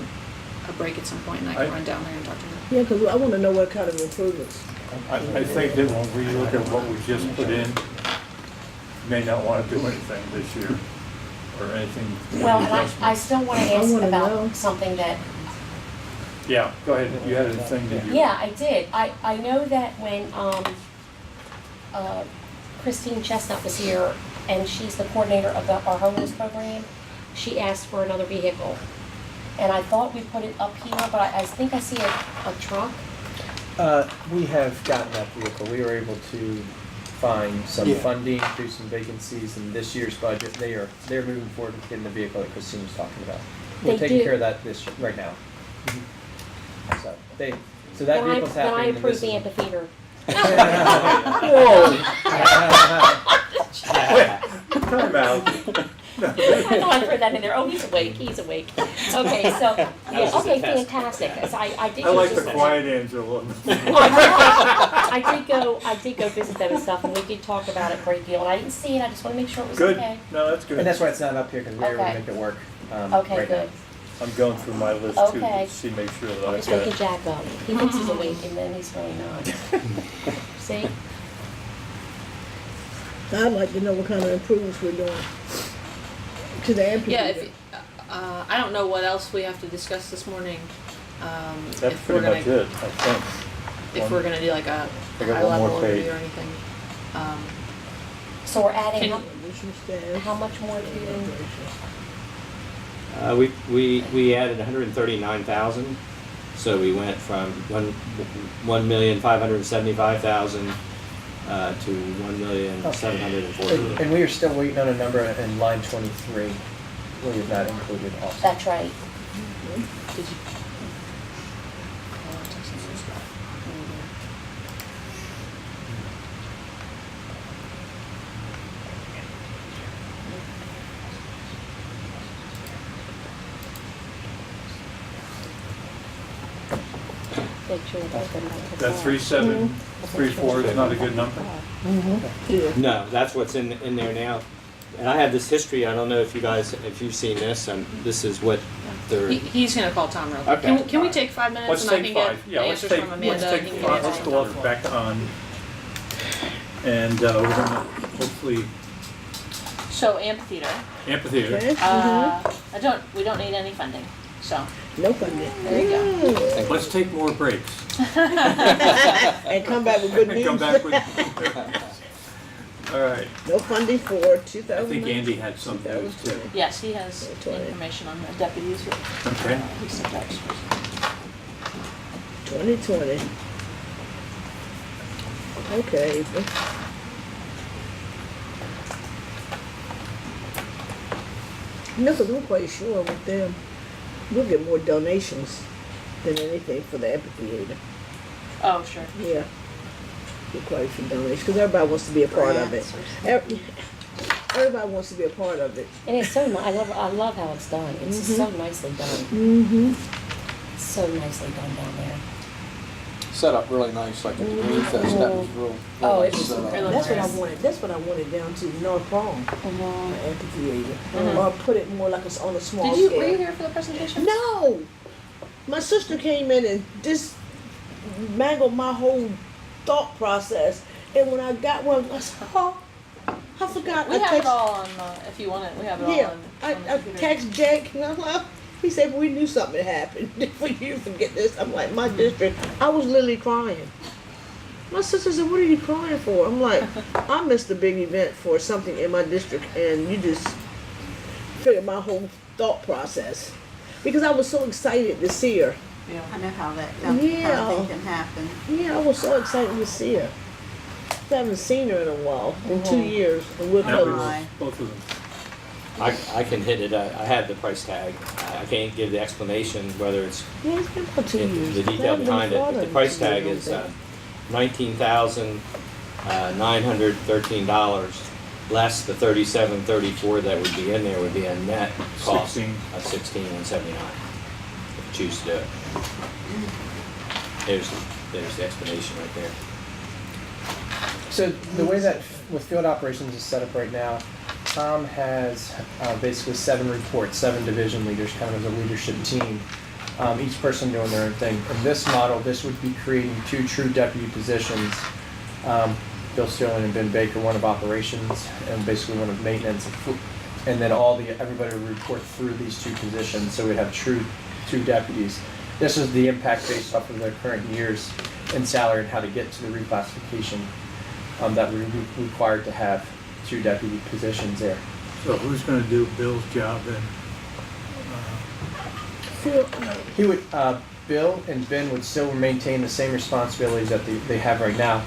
Speaker 4: break at some point and I can
Speaker 1: I-
Speaker 4: run down there and talk to her.
Speaker 2: Yeah, because I want to know what kind of improvements.
Speaker 1: I think that when we look at what we just put in, we may not want to do anything this year, or anything.
Speaker 7: Well, and I still wanna ask
Speaker 2: wanna
Speaker 7: about
Speaker 2: know.
Speaker 7: something that,
Speaker 1: Yeah, go ahead, you had a thing that you.
Speaker 7: yeah, I did. I know that when, Christine Chestnut was here, and she's the coordinator of our homeless program, she asked for another vehicle. And I thought we put it up here, but I think I see a truck.
Speaker 5: We have gotten that vehicle. We were able to find some
Speaker 6: Yeah.
Speaker 5: funding through some vacancies in this year's budget. They're moving forward with getting the vehicle that Christine was talking about. We're
Speaker 7: They
Speaker 5: taking
Speaker 7: do.
Speaker 5: care of that right now. So that vehicle's
Speaker 7: Then I
Speaker 5: happening. and
Speaker 7: approve
Speaker 5: this
Speaker 7: the
Speaker 5: is-
Speaker 7: amphitheater.
Speaker 1: Whoa! Time out.
Speaker 7: I know I threw that in there. Oh, he's awake, he's awake. Okay, so,
Speaker 3: was
Speaker 7: yeah,
Speaker 3: just a
Speaker 7: okay,
Speaker 3: test.
Speaker 7: fantastic. So I did.
Speaker 1: I like the
Speaker 7: visit them.
Speaker 1: quiet Angela.
Speaker 7: I did go visit them and stuff, and we did talk about it a great deal, and I didn't see it, I just wanna make sure it was
Speaker 1: Good,
Speaker 7: okay.
Speaker 1: no, that's good.
Speaker 5: And that's why it's not up here, because we were able to
Speaker 7: Okay.
Speaker 5: make it work
Speaker 7: Okay,
Speaker 5: right now.
Speaker 7: good.
Speaker 1: I'm going through my list too,
Speaker 7: Okay.
Speaker 1: to see, make sure that
Speaker 7: I'm
Speaker 1: I
Speaker 7: just
Speaker 1: get
Speaker 7: waking
Speaker 1: it.
Speaker 7: Jack up. He thinks he's awake, and then he's really not. See?
Speaker 2: I'd like to know what kind of improvements we're doing to the
Speaker 4: Yeah,
Speaker 2: amphitheater.
Speaker 4: if I don't know what else we have to discuss this morning.
Speaker 1: That's
Speaker 4: If we're
Speaker 1: pretty much
Speaker 4: gonna
Speaker 1: it, I think.
Speaker 4: if we're gonna do like a
Speaker 1: I got
Speaker 4: high
Speaker 1: one
Speaker 4: level
Speaker 1: more page.
Speaker 4: overview or anything.
Speaker 7: So we're adding,
Speaker 4: Can-
Speaker 2: Additional staff.
Speaker 7: how much more to,
Speaker 3: We added 139,000, so we went from 1,575,000 to 1,740,000.
Speaker 5: And we are still waiting on a number in line 23. We have not included also.
Speaker 7: that's right.
Speaker 4: Did you?
Speaker 7: Make sure it does go back to
Speaker 1: That
Speaker 7: that.
Speaker 1: 3734 is not a good number?
Speaker 2: Yeah.
Speaker 3: No, that's what's in there now. And I have this history, I don't know if you've seen this, this is what they're,
Speaker 4: He's gonna call Tom real quick.
Speaker 3: Okay.
Speaker 4: Can we take 5 minutes
Speaker 1: Let's
Speaker 4: and I
Speaker 1: take
Speaker 4: can get
Speaker 1: 5, yeah, let's
Speaker 4: answers
Speaker 1: take,
Speaker 4: from
Speaker 1: let's
Speaker 4: Amanda?
Speaker 1: take
Speaker 4: He can
Speaker 1: 5,
Speaker 4: get
Speaker 1: let's
Speaker 4: answers
Speaker 1: go
Speaker 4: from
Speaker 1: off back on. And we're gonna hopefully,
Speaker 4: So amphitheater,
Speaker 1: amphitheater.
Speaker 2: Okay.
Speaker 4: we don't need any funding, so
Speaker 2: No funding.
Speaker 4: there you go.
Speaker 1: Let's take more breaks.
Speaker 2: And come back with good
Speaker 1: And
Speaker 2: news.
Speaker 1: come back with. All right,
Speaker 2: No funding for
Speaker 1: I
Speaker 2: 2000.
Speaker 1: think Andy had some news too.
Speaker 4: Yes, he has
Speaker 2: 20.
Speaker 4: information on the deputies.
Speaker 1: Okay.
Speaker 4: He sent that to us.
Speaker 2: 2020. Okay. No, because I'm quite sure with them, we'll get more donations than anything for the amphitheater.
Speaker 4: Oh, sure.
Speaker 2: Yeah. Get quite a few donations, because everybody wants to be a part of it. Everybody wants to be a part of it.
Speaker 7: And it's so I love how it's done. It's so nicely done.
Speaker 2: Mm-hmm.
Speaker 7: It's so nicely done down there.
Speaker 6: Set up really nice, like at the Green Fest, that was real.
Speaker 7: Oh, it
Speaker 6: nice
Speaker 7: was
Speaker 6: set up.
Speaker 4: really
Speaker 2: That's what I
Speaker 4: nice.
Speaker 2: wanted. That's what I wanted down to North Palm, amphitheater, or put it more like it's on a small
Speaker 4: Were you
Speaker 2: scale.
Speaker 4: here for the presentation?
Speaker 2: No, my sister came in and just mangled my whole thought process. And when I got one, I said, "Oh, I forgot."
Speaker 4: We
Speaker 2: I
Speaker 4: have it
Speaker 2: text,
Speaker 4: all on, if you want it, we have it all
Speaker 2: yeah,
Speaker 4: on
Speaker 2: I
Speaker 4: the computer.
Speaker 2: text Jack, and I'm like, he said, "We knew something had happened for you to forget this." I'm like, my district. I was literally crying. My sister said, "What are you crying for?" I'm like, "I missed a big event for something in my district, and you just figured my whole thought process." Because I was so excited to see her.
Speaker 8: I know how that kind
Speaker 2: Yeah.
Speaker 8: of thing can happen.
Speaker 2: Yeah, I was so excited to see her. I haven't seen her in a while, in 2 years, and we're
Speaker 1: That was
Speaker 2: close.
Speaker 1: both of them.
Speaker 3: I can hit it, I have the price tag. I can't give the explanation whether it's
Speaker 2: Yeah, it's been about 2
Speaker 3: in
Speaker 2: years.
Speaker 3: the
Speaker 2: I
Speaker 3: detail
Speaker 2: haven't been
Speaker 3: behind it,
Speaker 2: thought
Speaker 3: but the
Speaker 2: of
Speaker 3: price
Speaker 2: in 2
Speaker 3: tag
Speaker 2: years,
Speaker 3: is
Speaker 2: okay.
Speaker 3: $19,913, less the $37.34 that would be in there would be a net cost
Speaker 1: 16.
Speaker 3: of $16,179, if you choose to do it. There's the explanation right there.
Speaker 5: So the way that with field operations is set up right now, Tom has basically 7 reports, 7 division leaders, kind of as a leadership team. Each person doing their own thing. In this model, this would be creating 2 true deputy positions. Bill Sterling and Ben Baker, one of operations, and basically one of maintenance. And then everybody would report through these 2 positions, so we'd have true 2 deputies. This is the impact based off of their current years in salary and how to get to the reclassification that we required to have 2 deputy positions there.
Speaker 1: So who's gonna do Bill's job then?
Speaker 5: He would, Bill and Ben would still maintain the same responsibilities that they have right now.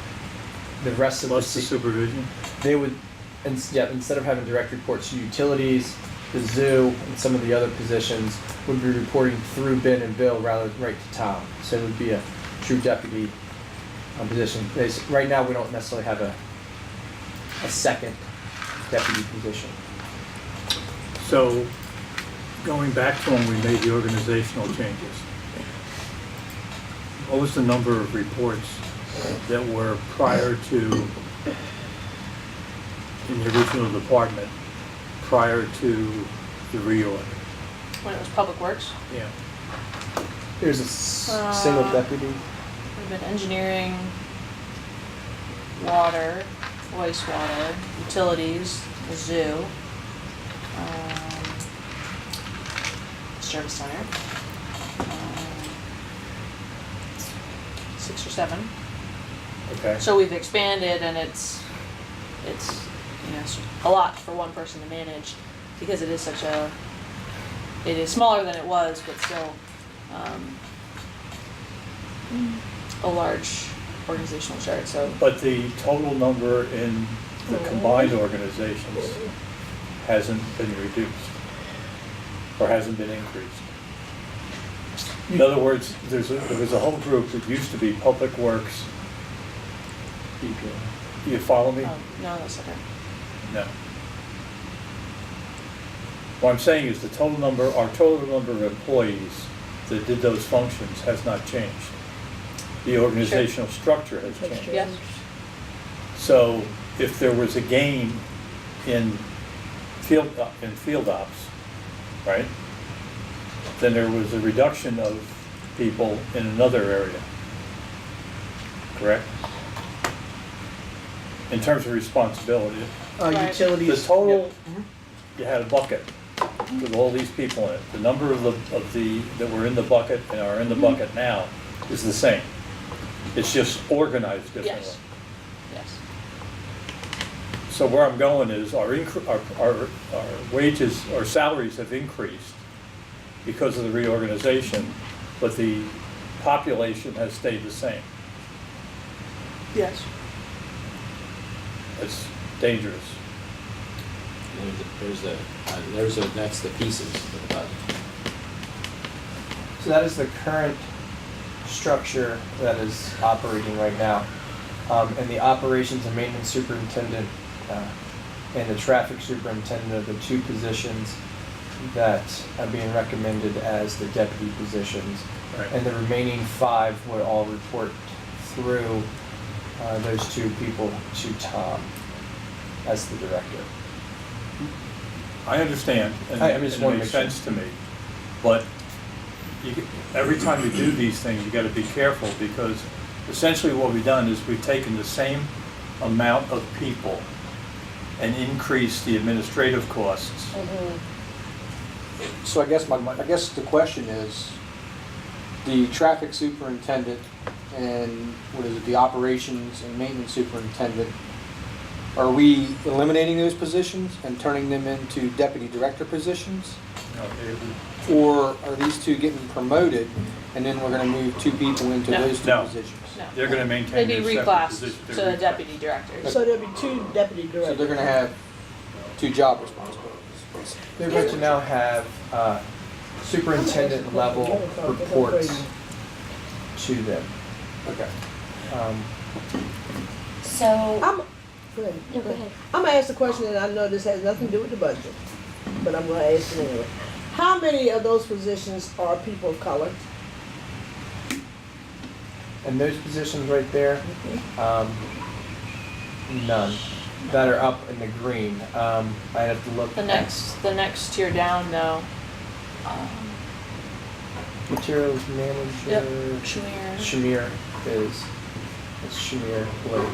Speaker 5: The rest of
Speaker 1: Plus the supervision?
Speaker 5: they would, instead of having direct reports to utilities, the zoo, and some of the other positions, would be reporting through Ben and Bill rather than right to Tom. So it would be a true deputy position. Right now, we don't necessarily have a second deputy position.
Speaker 1: So, going back to when we made the organizational changes, what was the number of reports that were prior to, in the original department, prior to the reorg?
Speaker 4: When it was Public Works,
Speaker 1: Yeah.
Speaker 5: There's a single deputy.
Speaker 4: we've been engineering, water, wastewater, utilities, the zoo, service center, 6 or 7.
Speaker 5: Okay.
Speaker 4: So we've expanded and it's it's, a lot for one person to manage because it is it is smaller than it was, but still, a large organizational chart, so.
Speaker 1: But the total number in the combined organizations hasn't been reduced or hasn't been increased. In other words, there was a whole group that used to be Public Works. You follow me?
Speaker 4: Oh, no, that's okay.
Speaker 1: No. What I'm saying is our total number of employees that did those functions has not changed. The organizational structure has changed.
Speaker 4: Yes.
Speaker 1: So if there was a gain in field ops, right? Then there was a reduction of people in another area. Correct? In terms of responsibility.
Speaker 4: Right.
Speaker 2: Utilities.
Speaker 1: The total, you had a bucket with all these people in it. The number of the that were in the bucket and are in the bucket now is the same. It's just organized differently.
Speaker 4: Yes. Yes.
Speaker 1: So where I'm going is our wages, our salaries have increased because of the reorganization, but the population has stayed the same.
Speaker 4: Yes.
Speaker 1: It's dangerous.
Speaker 3: That's the pieces of the budget.
Speaker 5: So that is the current structure that is operating right now. And the operations and maintenance superintendent and the traffic superintendent are the two positions that are being recommended as the deputy positions.
Speaker 1: Right.
Speaker 5: And the remaining 5 would all report through those 2 people to Tom as the director.
Speaker 1: I understand, and
Speaker 5: I just
Speaker 1: it
Speaker 5: wanna
Speaker 1: makes
Speaker 5: make sure.
Speaker 1: sense to me, but every time you do these things, you gotta be careful, because essentially what we've done is we've taken the same amount of people and increased the administrative costs.
Speaker 6: So I guess the question is, the traffic superintendent and the operations and maintenance superintendent, are we eliminating those positions and turning them into deputy director positions?
Speaker 1: You know,
Speaker 6: Or are these 2 getting promoted and then we're gonna move 2 people into
Speaker 4: No.
Speaker 6: those 2
Speaker 1: No.
Speaker 6: positions?
Speaker 4: No.
Speaker 1: They're gonna maintain
Speaker 4: They'd
Speaker 1: their
Speaker 4: be
Speaker 1: separate
Speaker 4: reclassed
Speaker 1: positions.
Speaker 4: to
Speaker 1: They're reclassed.
Speaker 4: deputy directors.
Speaker 2: So there'll be 2 deputy
Speaker 6: So
Speaker 2: directors.
Speaker 6: they're gonna have 2 job responsibilities.
Speaker 5: They're going to now have superintendent level reports to them.
Speaker 6: Okay.
Speaker 7: So,
Speaker 2: Go ahead.
Speaker 7: no, go ahead.
Speaker 2: I'm gonna ask a question, and I know this has nothing to do with the budget, but I'm gonna ask it anyway. How many of those positions are people of color?
Speaker 5: And those positions right there, none that are up in the green. I have to look.
Speaker 4: The next tier down, though.
Speaker 5: Materials manager.
Speaker 4: Yep, Shamir.
Speaker 5: Shamir is. It's Shamir Blake.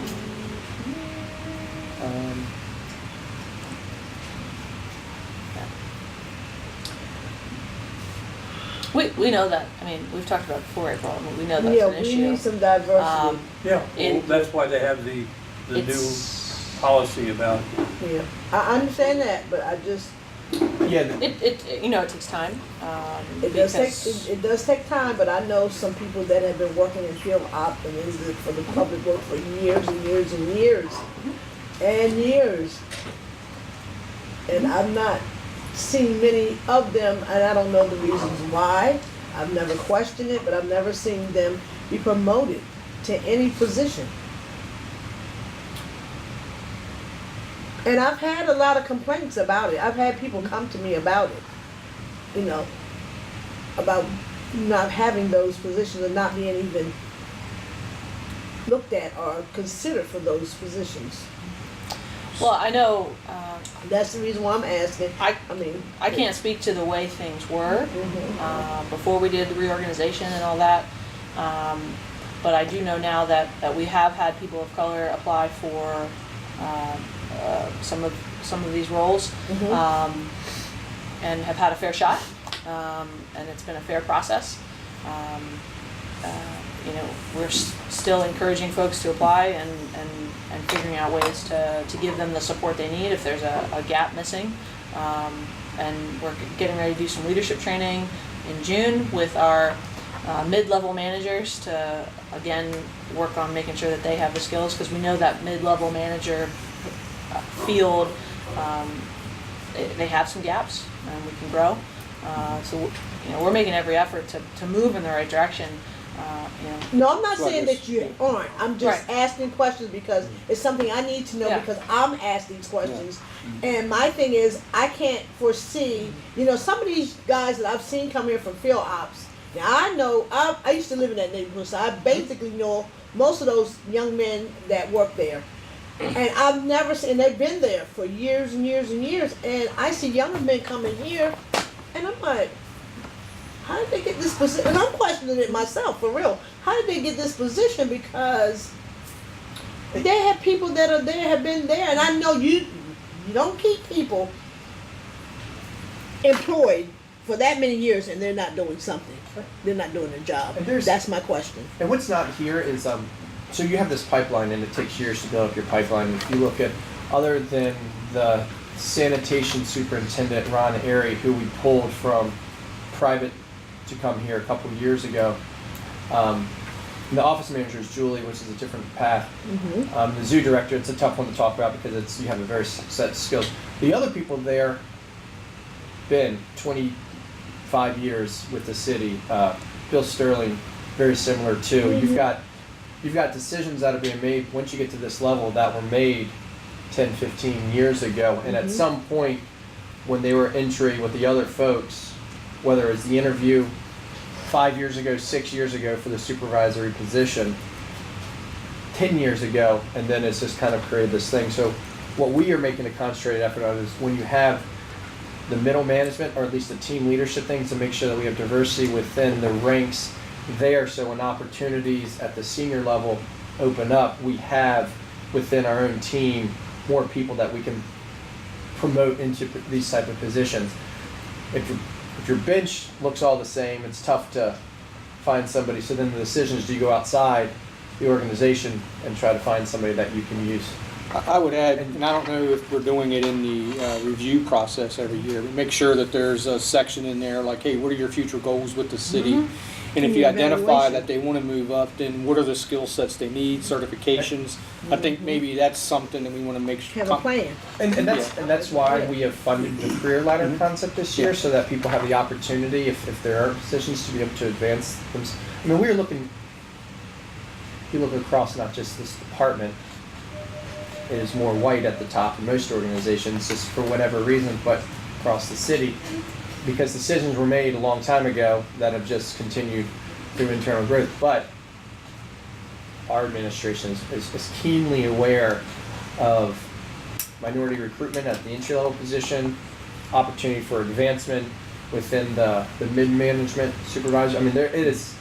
Speaker 4: We know that. I mean, we've talked about it before, April. I mean, we know that's
Speaker 2: Yeah,
Speaker 4: an
Speaker 2: we
Speaker 4: issue.
Speaker 2: need some diversity.
Speaker 1: Yeah, well,
Speaker 4: In-
Speaker 1: that's why they have the new
Speaker 4: It's-
Speaker 1: policy about,
Speaker 2: Yeah, I understand that, but I just,
Speaker 5: Yeah.
Speaker 4: It takes time.
Speaker 2: it does take,
Speaker 4: because-
Speaker 2: it does take time, but I know some people that have been working in field op and for the public work for years and years and years and years. And I've not seen many of them, and I don't know the reasons why. I've never questioned it, but I've never seen them be promoted to any position. And I've had a lot of complaints about it. I've had people come to me about it, about not having those positions and not being even looked at or considered for those positions.
Speaker 4: Well, I know,
Speaker 2: That's the reason why I'm asking.
Speaker 4: I
Speaker 2: mean,
Speaker 4: I can't speak to the way things were
Speaker 2: Mhm.
Speaker 4: before we did the reorganization and all that. But I do know now that we have had people of color apply for some of these roles,
Speaker 2: Mhm.
Speaker 4: and have had a fair shot, and it's been a fair process. you know, we're still encouraging folks to apply and figuring out ways to give them the support they need if there's a gap missing. And we're getting ready to do some leadership training in June with our mid-level managers to, again, work on making sure that they have the skills, because we know that mid-level manager field, they have some gaps and we can grow. So, you know, we're making every effort to move in the right direction. You know.
Speaker 2: No, I'm not saying that you aren't. I'm just asking questions because it's something I need to know because I'm asked these questions. And my thing is, I can't foresee, you know, some of these guys that I've seen come here from field ops. Now, I know, I used to live in that neighborhood, so I basically know most of those young men that work there. And I've never seen, they've been there for years and years and years. And I see younger men coming here, and I'm like, how did they get this position? And I'm questioning it myself, for real. How did they get this position? Because they have people that are there, have been there, and I know you don't keep people employed for that many years and they're not doing something. They're not doing their job. That's my question.
Speaker 5: And what's not here is, so you have this pipeline and it takes years to build up your pipeline. If you look at, other than the sanitation superintendent, Ron Airy, who we pulled from private to come here a couple of years ago, the office manager is Julie, which is a different path. The zoo director, it's a tough one to talk about because you have a very set skills. The other people there, been 25 years with the city. Bill Sterling, very similar too. You've got decisions that are being made once you get to this level that were made 10, 15 years ago. And at some point when they were entry with the other folks, whether it's the interview 5 years ago, 6 years ago for the supervisory position, 10 years ago, and then it's just kind of created this thing. So what we are making a concentrated effort on is when you have the middle management, or at least the team leadership things, to make sure that we have diversity within the ranks there, so when opportunities at the senior level open up, we have within our own team more people that we can promote into these type of positions. If your bench looks all the same, it's tough to find somebody. So then the decision is, do you go outside the organization and try to find somebody that you can use?
Speaker 6: I would add, and I don't know if we're doing it in the review process every year, but make sure that there's a section in there like, hey, what are your future goals with the city? And if you identify that they want to move up, then what are the skill sets they need, certifications? I think maybe that's something that we want to make sure.
Speaker 2: Have a plan.
Speaker 5: And that's why we have funded the career ladder concept this year, so that people have the opportunity, if there are positions, to be able to advance them. I mean, we're looking, if you look across not just this department, it is more white at the top in most organizations, just for whatever reason, but across the city, because decisions were made a long time ago that have just continued through internal growth. But our administration is keenly aware of minority recruitment at the entry-level position, opportunity for advancement within the mid-management supervisor. I mean, it's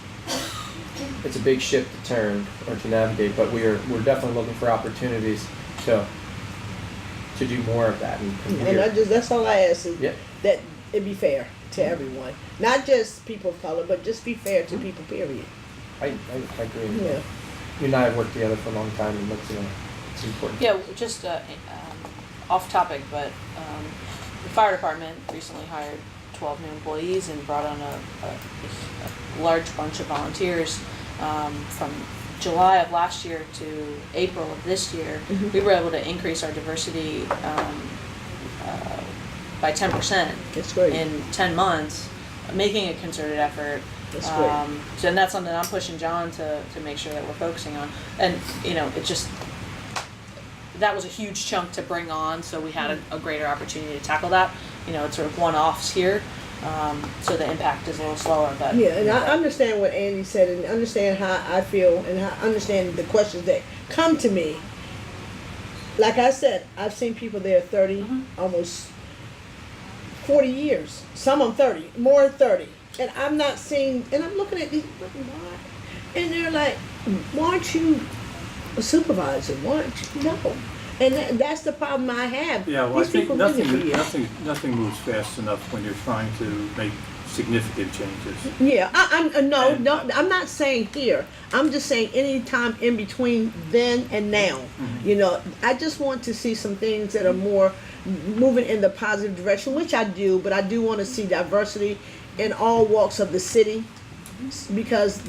Speaker 5: a big ship to turn or to navigate, but we're definitely looking for opportunities to do more of that.
Speaker 2: And that's all I ask is that it be fair to everyone, not just people of color, but just be fair to people. Period.
Speaker 5: I agree.
Speaker 2: Yeah.
Speaker 5: You and I have worked together for a long time, and it's important.
Speaker 4: Yeah, just off topic, but the fire department recently hired 12 new employees and brought on a large bunch of volunteers from July of last year to April of this year. We were able to increase our diversity by 10%
Speaker 2: That's great.
Speaker 4: in 10 months, making a concerted effort.
Speaker 2: That's great.
Speaker 4: And that's something I'm pushing John to make sure that we're focusing on. And, you know, it just, that was a huge chunk to bring on, so we had a greater opportunity to tackle that. You know, it's sort of one-offs here, so the impact is a little slower. But
Speaker 2: Yeah, and I understand what Andy said, and understand how I feel, and I understand the questions that come to me. Like I said, I've seen people there 30, almost 40 years. Some of them 30, more than 30. And I'm not seeing, and I'm looking at these, and they're like, why aren't you a supervisor? Why aren't you? No. And that's the problem I have.
Speaker 1: Yeah, well, I
Speaker 2: These
Speaker 1: think
Speaker 2: people been here for years.
Speaker 1: nothing moves fast enough when you're trying to make significant changes.
Speaker 2: Yeah, no,
Speaker 1: And-
Speaker 2: no, I'm not saying here. I'm just saying any time in between then and now. You know, I just want to see some things that are more moving in the positive direction, which I do, but I do want to see diversity in all walks of the city because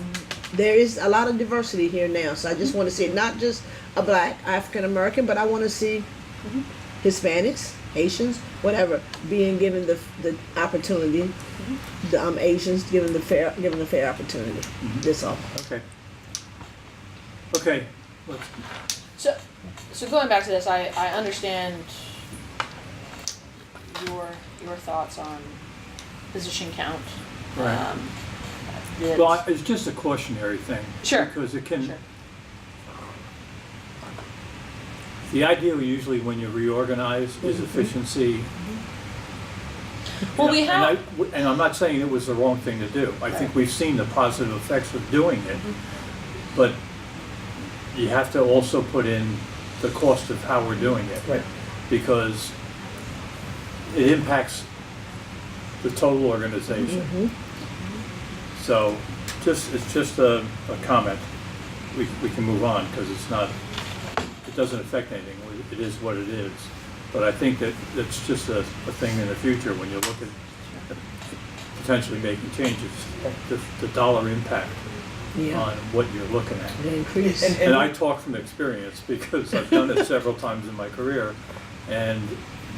Speaker 2: there is a lot of diversity here now. So I just want to see not just a black African American, but I want to see Hispanics, Haitians, whatever, being given the opportunity. The Asians given the fair opportunity. That's all.
Speaker 1: Okay. Okay, let's,
Speaker 4: So going back to this, I understand your thoughts on position count.
Speaker 1: Right.
Speaker 4: It's-
Speaker 1: well, it's just a cautionary thing.
Speaker 4: Sure.
Speaker 1: Because it can,
Speaker 4: Sure.
Speaker 1: the ideal usually when you reorganize is efficiency.
Speaker 4: Well, we
Speaker 1: And
Speaker 4: have.
Speaker 1: and I'm not saying it was the wrong thing to do. I think we've seen the positive effects of doing it. But you have to also put in the cost of how we're doing it.
Speaker 5: Right.
Speaker 1: Because it impacts the total organization. So it's just a comment. We can move on because it doesn't affect anything. It is what it is. But I think that that's just a thing in the future when you look at potentially making changes, the dollar impact
Speaker 2: Yeah.
Speaker 1: on what you're looking at.
Speaker 2: The increase.
Speaker 1: And I talk from experience because I've done it several times in my career, and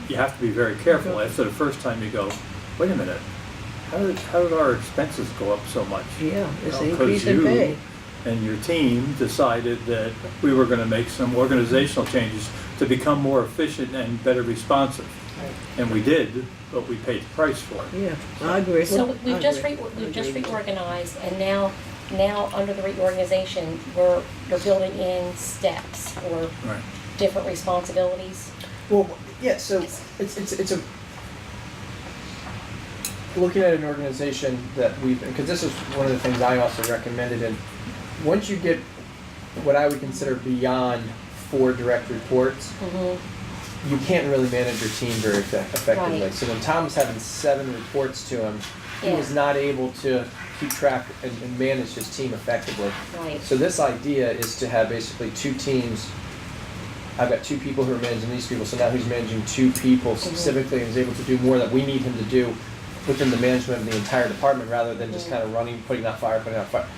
Speaker 1: you have to be very careful. After the first time you go, wait a minute, how did our expenses go up so much?
Speaker 2: Yeah, it's
Speaker 1: You
Speaker 2: an
Speaker 1: know, 'cause
Speaker 2: increase in
Speaker 1: you
Speaker 2: pay.
Speaker 1: and your team decided that we were going to make some organizational changes to become more efficient and better responsive. And we did, but we paid the price for it.
Speaker 2: Yeah, I agree.
Speaker 7: So
Speaker 2: I
Speaker 7: we've just
Speaker 2: agree.
Speaker 7: we've just reorganized, and now under the reorganization, you're building in steps or
Speaker 1: Right.
Speaker 7: different responsibilities.
Speaker 5: Well, yeah, so it's a looking at an organization that because this is one of the things I also recommended, and once you get what I would consider beyond 4 direct reports, you can't really manage your team very effectively.
Speaker 7: Right.
Speaker 5: So when Tom was having 7 reports to him, he
Speaker 7: Yeah.
Speaker 5: was not able to keep track and manage his team effectively.
Speaker 7: Right.
Speaker 5: So this idea is to have basically 2 teams. I've got 2 people who are managing these people, so now he's managing 2 people specifically and is able to do more that we need him to do within the management of the entire department rather than just kind of running, putting out fire.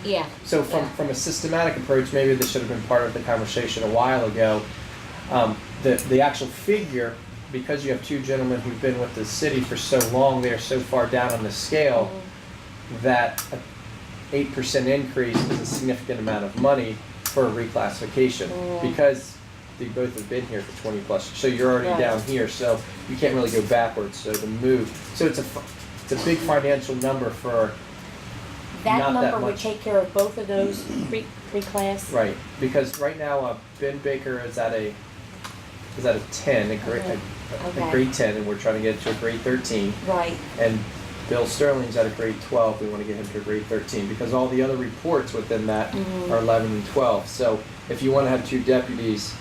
Speaker 7: Yeah.
Speaker 5: So from a systematic approach, maybe this should have been part of the conversation a while ago. The actual figure, because you have 2 gentlemen who've been with the city for so long, they're so far down on the scale that an 8% increase is a significant amount of money for a reclassification because they both have been here for 20 plus. So you're already
Speaker 7: Right.
Speaker 5: down here, so you can't really go backwards. So the move, so it's a big financial number for
Speaker 7: That
Speaker 5: not that
Speaker 7: number would
Speaker 5: much.
Speaker 7: take care of both of those reclass.
Speaker 5: Right, because right now Ben Baker is at a 10, a
Speaker 7: Okay.
Speaker 5: grade 10, and we're trying to get it to a grade 13.
Speaker 7: Right.
Speaker 5: And Bill Sterling's at a grade 12. We want to get him to a grade 13 because all the other reports within that are 11 and 12. So if you want to have 2 deputies,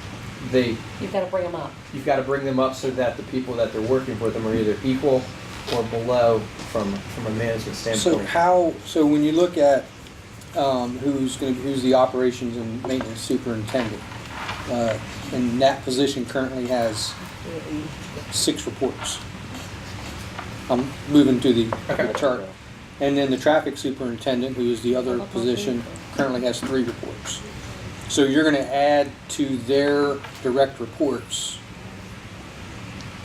Speaker 7: You've got to bring them up.
Speaker 5: you've got to bring them up so that the people that they're working for them are either equal or below from a management standpoint.
Speaker 6: So when you look at who's the operations and maintenance superintendent, and that position currently has 6 reports. I'm moving to the chart. And then the traffic superintendent, who is the other position, currently has 3 reports. So you're going to add to their direct reports.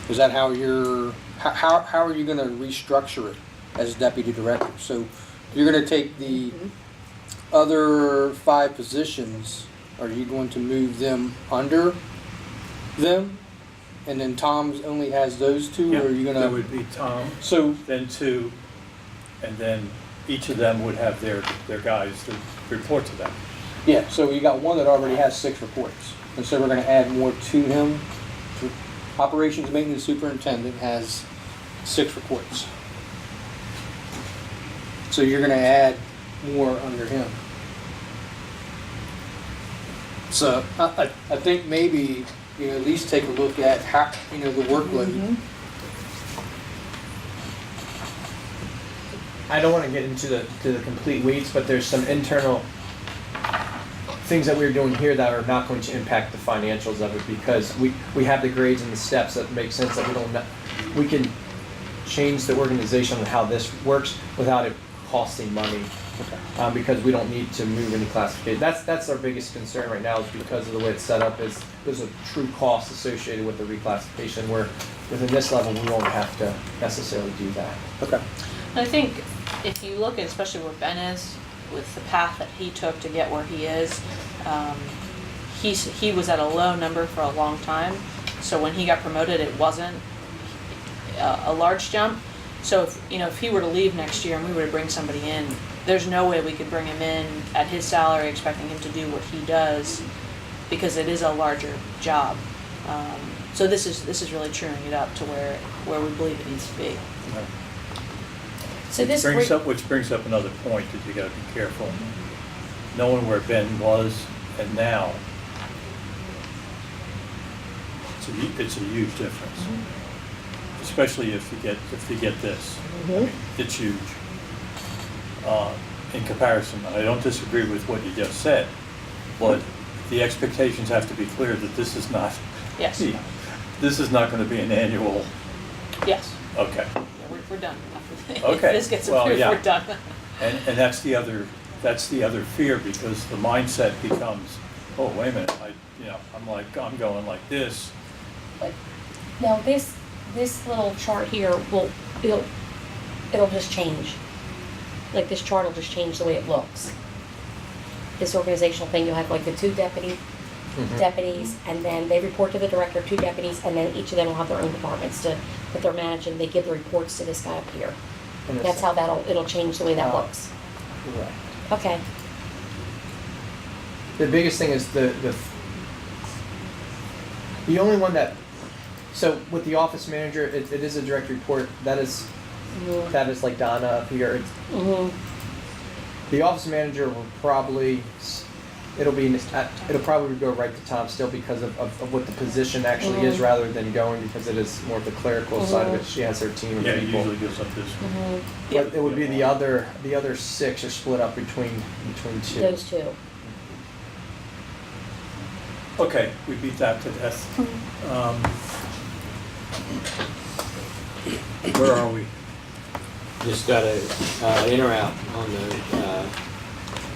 Speaker 6: Is that how how are you going to restructure it as deputy director? So you're going to take the other 5 positions, are you going to move them under them? And then Tom's only has those 2,
Speaker 1: Yeah,
Speaker 6: or are you going
Speaker 1: there
Speaker 6: to?
Speaker 1: would be Tom,
Speaker 6: So,
Speaker 1: then 2, and then each of them would have their guys that report to them.
Speaker 6: yeah, so you got one that already has 6 reports. And so we're going to add more to him. Operations maintenance superintendent has 6 reports. So you're going to add more under him. So I think maybe, at least take a look at how, the workload.
Speaker 5: I don't want to get into the complete weeds, but there's some internal things that we're doing here that are not going to impact the financials of it, because we have the grades and the steps that make sense that we can change the organization on how this works without it costing money. Because we don't need to move any classification. That's our biggest concern right now, is because of the way it's set up, is there's a true cost associated with the reclassification, where within this level we won't have to necessarily do that.
Speaker 6: Okay.
Speaker 4: I think if you look at especially where Ben is, with the path that he took to get where he is, he was at a low number for a long time. So when he got promoted, it wasn't a large jump. So if he were to leave next year and we were to bring somebody in, there's no way we could bring him in at his salary expecting him to do what he does, because it is a larger job. So this is really truing it up to where we believe it needs to be.
Speaker 7: So this
Speaker 1: Which brings up another point that you gotta be careful. Knowing where Ben was and now, it's a huge difference. Especially if you get this. It's huge. In comparison, I don't disagree with what you just said, but the expectations have to be clear that this is not.
Speaker 4: Yes.
Speaker 1: This is not going to be an annual.
Speaker 4: Yes.
Speaker 1: Okay.
Speaker 4: Yeah, we're done. If
Speaker 1: Okay.
Speaker 4: this gets
Speaker 1: Well,
Speaker 4: approved,
Speaker 1: yeah.
Speaker 4: we're done.
Speaker 1: And that's the other fear, because the mindset becomes, oh, wait a minute, I'm going like this.
Speaker 7: But now this little chart here it'll just change. Like this chart will just change the way it looks. This organizational thing, you'll have like the two deputies, and then they report to the director, 2 deputies, and then each of them will have their own departments that they're managing. They give the reports to this guy up here. That's how it'll change the way that looks.
Speaker 5: Right.
Speaker 7: Okay.
Speaker 5: The biggest thing is the only one that, so with the office manager, it is a direct report. That is like Donna up here. The office manager will probably, it'll probably go right to Tom still, because of what the position actually is, rather than going, because it is more of the clerical side of it. She has her team of
Speaker 1: Yeah, it
Speaker 5: people.
Speaker 1: usually goes like this.
Speaker 5: But it would be the other 6 are split up between 2.
Speaker 7: Those 2.
Speaker 1: Okay, we beat that to death. Where are we?
Speaker 3: Just got a in or out on the,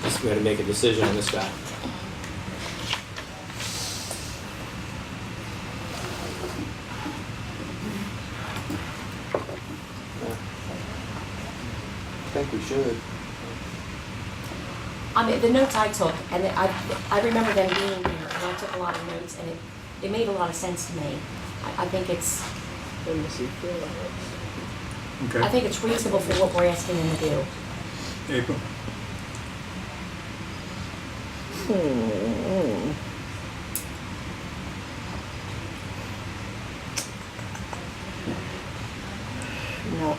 Speaker 3: just gotta make a decision on this guy.
Speaker 6: I think we should.
Speaker 7: I mean, the notes I took, and I remember them being here, and I took a lot of notes, and it made a lot of sense to me. I think it's
Speaker 2: Let me see.
Speaker 1: Okay.
Speaker 7: I think it's reasonable for what we're asking them to do.
Speaker 1: April?
Speaker 2: No.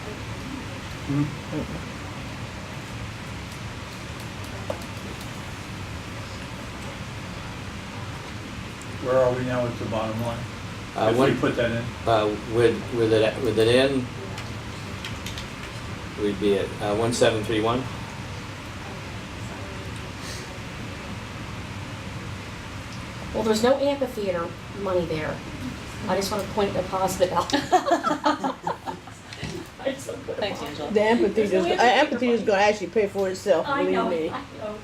Speaker 1: Where are we now with the bottom line? If we
Speaker 3: One,
Speaker 1: put that in?
Speaker 3: with it in, we'd be at 1731.
Speaker 7: Well, there's no amphitheater money there. I just want to point the positive out. I just want to put a
Speaker 4: Thanks,
Speaker 7: positive.
Speaker 4: Angela.
Speaker 2: The amphitheater is going to actually pay for itself,
Speaker 7: I
Speaker 2: believe
Speaker 7: know,
Speaker 2: me.
Speaker 7: I know.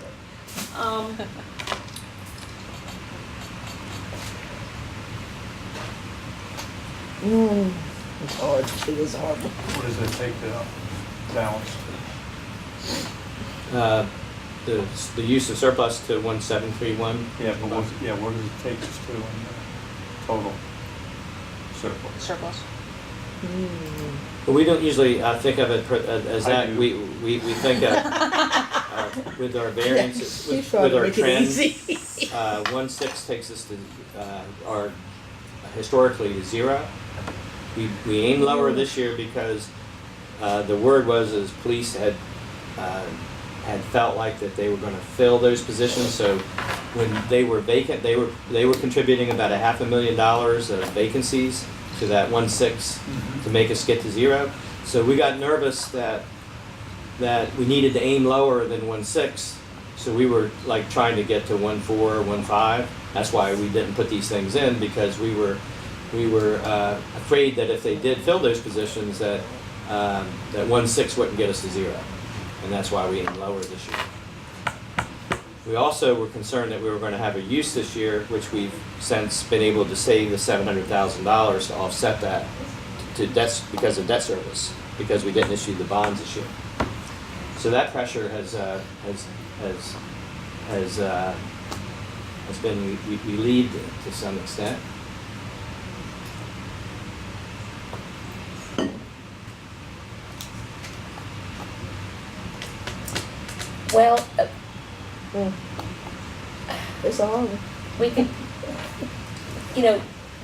Speaker 2: It's hard. It is horrible.
Speaker 1: What does it take to balance?
Speaker 3: The use of surplus to 1731.
Speaker 1: Yeah, but what does it take us to in total surplus?
Speaker 4: Surplus.
Speaker 3: But we don't usually think of it as
Speaker 1: I
Speaker 3: that.
Speaker 1: do.
Speaker 3: We think of with our variances,
Speaker 2: She's
Speaker 3: with
Speaker 2: trying to
Speaker 3: our
Speaker 2: make it
Speaker 3: trends.
Speaker 2: easy.
Speaker 3: 1.6 takes us to our historically to 0. We aim lower this year because the word was as police had felt like that they were going to fill those positions. So when they were vacant, they were contributing about $500,000 of vacancies to that 1.6 to make us get to 0. So we got nervous that that we needed to aim lower than 1.6. So we were like trying to get to 1.4, 1.5. That's why we didn't put these things in, because we were afraid that if they did fill those positions, that 1.6 wouldn't get us to 0, and that's why we aimed lower this year. We also were concerned that we were going to have a use this year, which we've since been able to save the $700,000 to offset that to debts because of debt service, because we didn't issue the bonds this year. So that pressure has been relieved to some extent.
Speaker 7: Well,
Speaker 2: It's all.
Speaker 7: we could,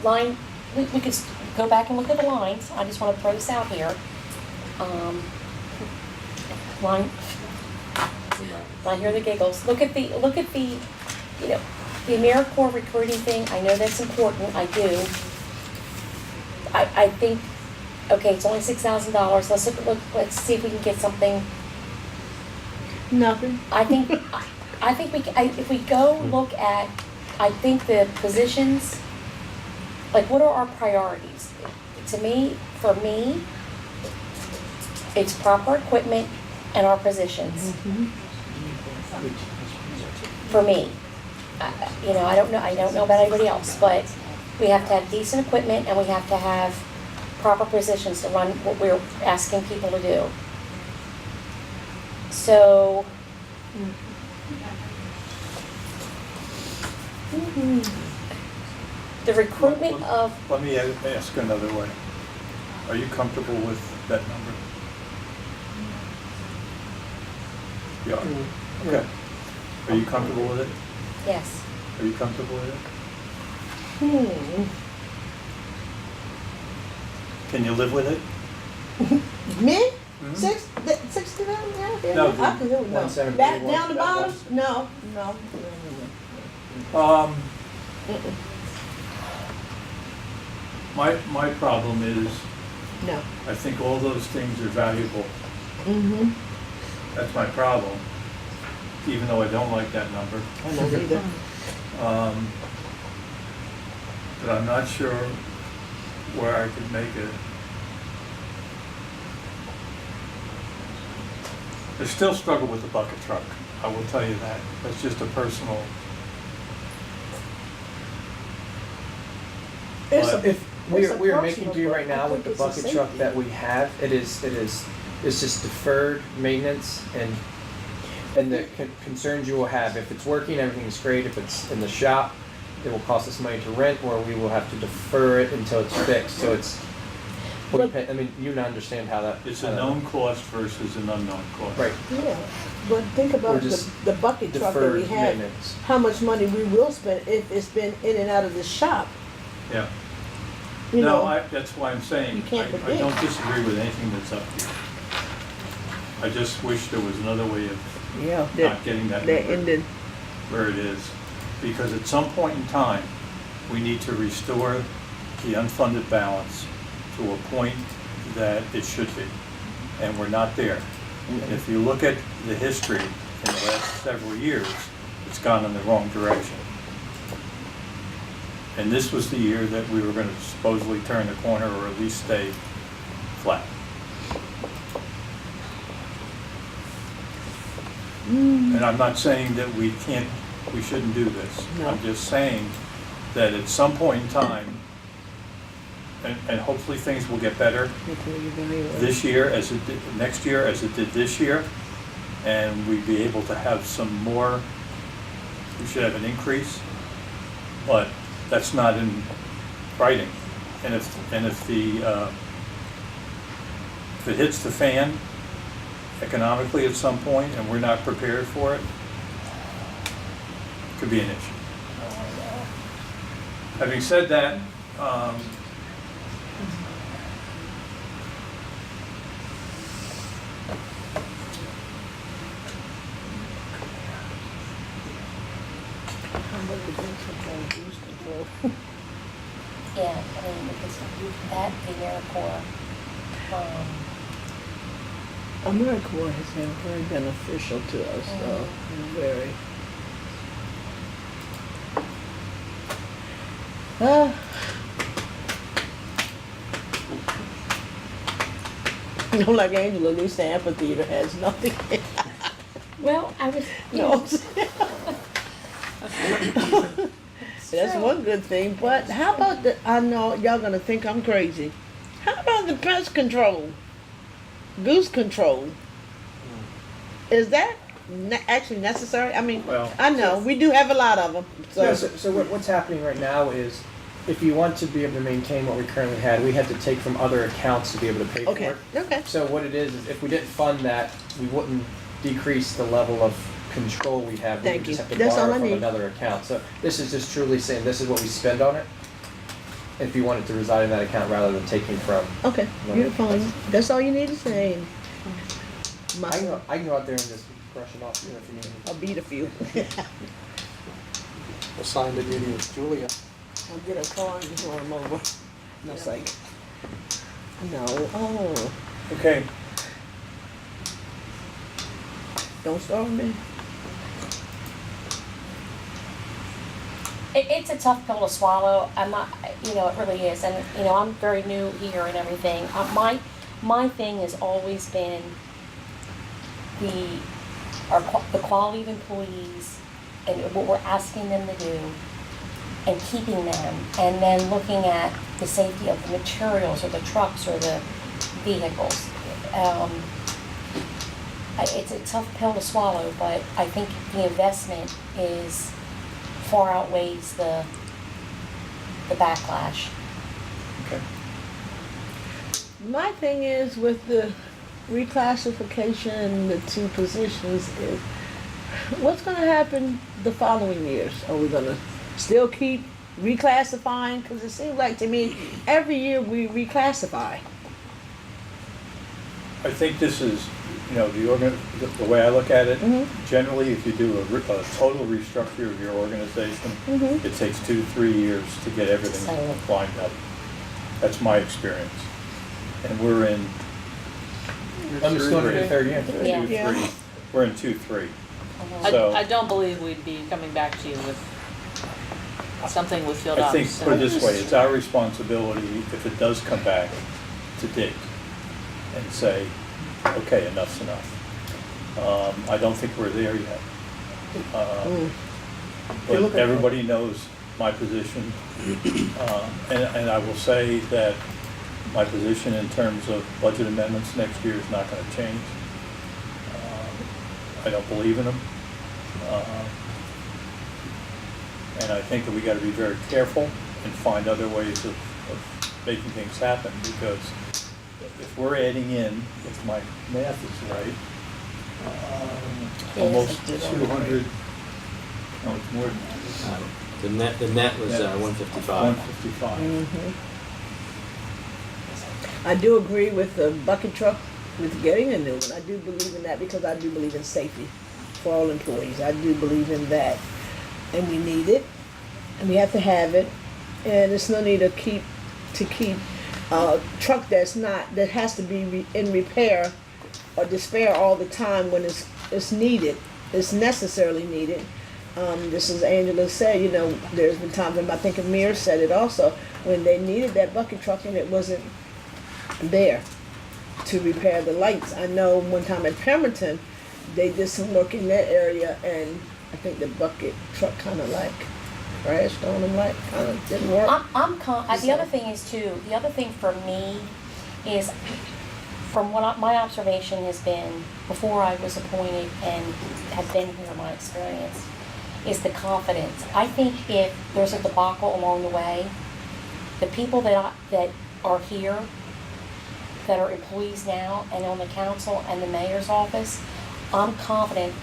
Speaker 7: line, we could go back and look at the lines. I just want to throw this out here. Line, I hear the giggles. Look at the, the AmeriCorps recruiting thing. I know that's important. I do. I think, okay, it's only $6,000. Let's see if we can get something.
Speaker 2: Nothing.
Speaker 7: I think if we go look at, I think the positions, like what are our priorities? For me, it's proper equipment and our positions. For me, I don't know about anybody else, but we have to have decent equipment and we have to have proper positions to run what we're asking people to do. So, the recruitment of,
Speaker 1: Let me ask another way. Are you comfortable with that number? You are? Okay. Are you comfortable with it?
Speaker 7: yes,
Speaker 1: Are you comfortable with it? Can you live with it?
Speaker 2: Me?
Speaker 1: Mhm.
Speaker 2: 69? Yeah,
Speaker 1: No,
Speaker 2: I can do it. No.
Speaker 5: 170,
Speaker 2: Back down the bottom? No.
Speaker 1: My problem is,
Speaker 2: No.
Speaker 1: I think all those things are valuable.
Speaker 2: Mm-hmm.
Speaker 1: That's my problem, even though I don't like that number.
Speaker 2: I don't either.
Speaker 1: But I'm not sure where I could make it. I still struggle with the bucket truck, I will tell you that. That's just a personal.
Speaker 2: It's
Speaker 1: But-
Speaker 2: a-
Speaker 5: If
Speaker 2: It's a
Speaker 5: we're making
Speaker 2: personal,
Speaker 5: do
Speaker 2: but
Speaker 5: right
Speaker 2: I
Speaker 5: now with
Speaker 2: think
Speaker 5: the
Speaker 2: it's a
Speaker 5: bucket truck
Speaker 2: safety.
Speaker 5: that we have, it's just deferred maintenance and the concerns you will have. If it's working, everything's great. If it's in the shop, it will cost us money to rent, or we will have to defer it until it's fixed. So it's,
Speaker 2: But-
Speaker 5: I mean, you understand how that.
Speaker 1: It's
Speaker 5: how
Speaker 1: a
Speaker 5: that-
Speaker 1: known cost versus an unknown cost.
Speaker 5: Right.
Speaker 2: Yeah, but think
Speaker 5: Or
Speaker 2: about
Speaker 5: just
Speaker 2: the bucket truck that we
Speaker 5: Deferred
Speaker 2: have,
Speaker 5: maintenance.
Speaker 2: how much money we will spend if it's been in and out of the shop,
Speaker 1: Yeah.
Speaker 2: you
Speaker 1: No,
Speaker 2: know?
Speaker 1: that's why I'm saying,
Speaker 2: You can't
Speaker 1: I
Speaker 2: predict.
Speaker 1: don't disagree with anything that's up here. I just wish there was another way of
Speaker 2: Yeah.
Speaker 1: not getting that number
Speaker 2: ended.
Speaker 1: where it is. Because at some point in time, we need to restore the unfunded balance to a point that it should be. And we're not there. And if you look at the history in the last several years, it's gone in the wrong direction. And this was the year that we were going to supposedly turn the corner or at least stay flat. And I'm not saying that we shouldn't do this.
Speaker 2: No.
Speaker 1: I'm just saying that at some point in time, and hopefully things will get better this year as it did, next year as it did this year, and we'd be able to have some more, we should have an increase, but that's not in writing. And if it hits the fan economically at some point and we're not prepared for it, it could be an issue. Having said that,
Speaker 7: yeah, I mean, because that, the AmeriCorps,
Speaker 2: AmeriCorps has been very beneficial to us, though, very. I'm like Angela, at least the amphitheater has nothing.
Speaker 7: Well, I was, you
Speaker 2: No,
Speaker 7: know,
Speaker 2: that's one good thing, but how about the, I know y'all gonna think I'm crazy. How about the pest control? Goose control? Is that actually necessary? I mean,
Speaker 1: Well-
Speaker 2: I know, we do have a lot of them,
Speaker 5: Yeah,
Speaker 2: so.
Speaker 5: so what's happening right now is, if you want to be able to maintain what we currently had, we had to take from other accounts to be able to pay for
Speaker 2: Okay,
Speaker 5: it.
Speaker 2: okay.
Speaker 5: So what it is if we didn't fund that, we wouldn't decrease the level of control we have. We
Speaker 2: Thank
Speaker 5: would just
Speaker 2: you.
Speaker 5: have to
Speaker 2: That's all
Speaker 5: borrow
Speaker 2: I
Speaker 5: from
Speaker 2: need.
Speaker 5: another account. So this is just truly saying this is what we spend on it. If you want it to reside in that account rather than taking from.
Speaker 2: Okay, you're fine. That's all you need to say.
Speaker 5: I can go out there and just brush them off, you know, if you need.
Speaker 2: I'll beat a few.
Speaker 6: Assigned to duty with Julia.
Speaker 2: I'll get a car and just run them over. And I was like, no, oh,
Speaker 1: Okay,
Speaker 2: don't start with me.
Speaker 7: it's a tough pill to swallow. I'm not, you know, it really is. And, you know, I'm very new here and everything. My thing has always been the quality of employees and what we're asking them to do and keeping them, and then looking at the safety of the materials or the trucks or the vehicles. It's a tough pill to swallow, but I think the investment is far outweighs the backlash.
Speaker 1: okay.
Speaker 2: My thing is with the reclassification and the two positions is, what's gonna happen the following years? Are we gonna still keep reclassifying? Because it seems like to me, every year we reclassify.
Speaker 1: I think this is, you know, the way I look at it,
Speaker 2: Mhm.
Speaker 1: generally, if you do a total restructure of your organization,
Speaker 2: Mhm.
Speaker 1: it takes 2 to 3 years to get everything
Speaker 7: So-
Speaker 1: lined up. That's my experience. And we're in.
Speaker 5: I'm just going to the third year.
Speaker 7: Yeah.
Speaker 1: 2, 3.
Speaker 2: Yeah.
Speaker 1: We're in 2, 3.
Speaker 7: Uh-huh.
Speaker 1: So-
Speaker 4: I don't believe we'd be coming back to you with something with field
Speaker 1: I
Speaker 4: ops.
Speaker 1: think,
Speaker 4: so-
Speaker 1: put it this way, it's our responsibility, if it does come back, to dig and say, okay, enough's enough. I don't think we're there yet. But everybody knows my position. And I will say that my position in terms of budget amendments next year is not gonna change. I don't believe in them. And I think that we gotta be very careful and find other ways of making things happen, because if we're adding in, if my math is right, almost 200, no, it's more than
Speaker 3: The net was
Speaker 1: Yeah.
Speaker 3: 155.
Speaker 1: 155.
Speaker 2: I do agree with the bucket truck, with getting a new one. I do believe in that because I do believe in safety for all employees. I do believe in that. And we need it, and we have to have it. And it's no need to keep a truck that has to be in repair or despair all the time when it's needed. It's necessarily needed. This is Angela said, you know, there's been times, and I think Amir said it also, when they needed that bucket truck and it wasn't there to repair the lights. I know one time at Pemberton, they did some work in that area, and I think the bucket truck kind of like crashed on them, like kind of didn't work.
Speaker 7: The other thing is too, the other thing for me is, from what my observation has been before I was appointed and have been here, my experience, is the confidence. I think if there's a debacle along the way, the people that are here, that are employees now and on the council and the mayor's office, I'm confident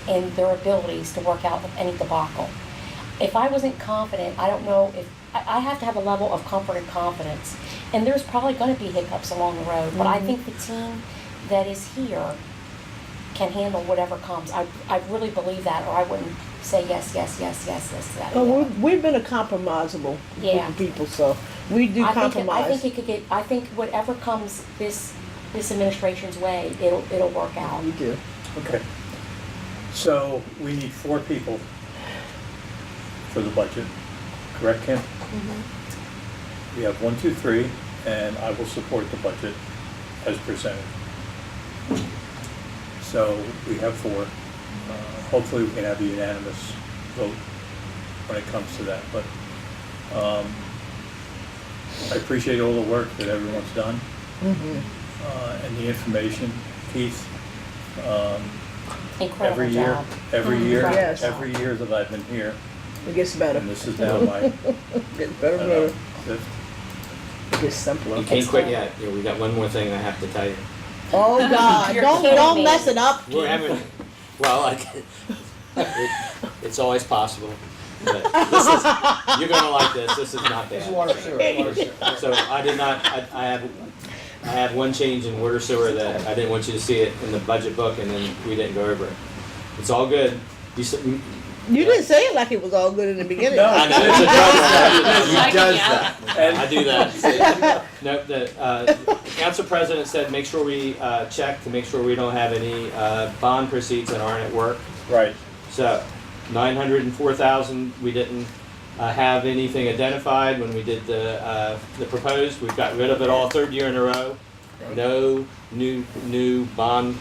Speaker 7: in their abilities to work out any debacle. If I wasn't confident, I don't know if, I have to have a level of comfort and confidence. And there's probably gonna be hiccups along the road, but I think the team that is here can handle whatever comes. I really believe that, or I wouldn't say yes, this, that, and the
Speaker 2: Well,
Speaker 7: other.
Speaker 2: we've been a compromisable group
Speaker 7: Yeah.
Speaker 2: of people, so we do
Speaker 7: I
Speaker 2: compromise.
Speaker 7: think it could get, I think whatever comes this this administration's way, it'll work out.
Speaker 2: We do.
Speaker 1: Okay. So we need 4 people for the budget, correct, Kim? We have 1, 2, 3, and I will support the budget as presented. So we have 4. Hopefully we can have a unanimous vote when it comes to that, but I appreciate all the work that everyone's done and the information. Keith,
Speaker 7: Incredible
Speaker 1: every year,
Speaker 7: job.
Speaker 2: Yes.
Speaker 1: every year that I've been here,
Speaker 2: It gets better.
Speaker 1: and this is now my
Speaker 2: Gets better,
Speaker 1: I don't
Speaker 2: better.
Speaker 1: know, 5th.
Speaker 2: It gets simpler.
Speaker 3: You can't quit yet. You know, we got one more thing I have to tell you.
Speaker 2: Oh God!
Speaker 7: You're
Speaker 2: don't
Speaker 7: kidding
Speaker 2: don't
Speaker 7: me.
Speaker 2: mess it up.
Speaker 3: We're having, well, it's always possible. But this is, you're gonna like this. This is not
Speaker 5: It's
Speaker 3: bad.
Speaker 5: water sewer, water sewer.
Speaker 3: So I did not. I have one change in water sewer that I didn't want you to see it in the budget book, and then we didn't go over it. It's all good.
Speaker 2: You didn't say it like it was all good in the beginning.
Speaker 3: I know it's a
Speaker 4: He does that.
Speaker 3: And I do that. No, the council president said make sure we check to make sure we don't have any bond proceeds that aren't at work.
Speaker 1: Right.
Speaker 3: So 904,000, we didn't have anything identified when we did the proposed. We've got rid of it all 3rd year in a row. No new bond,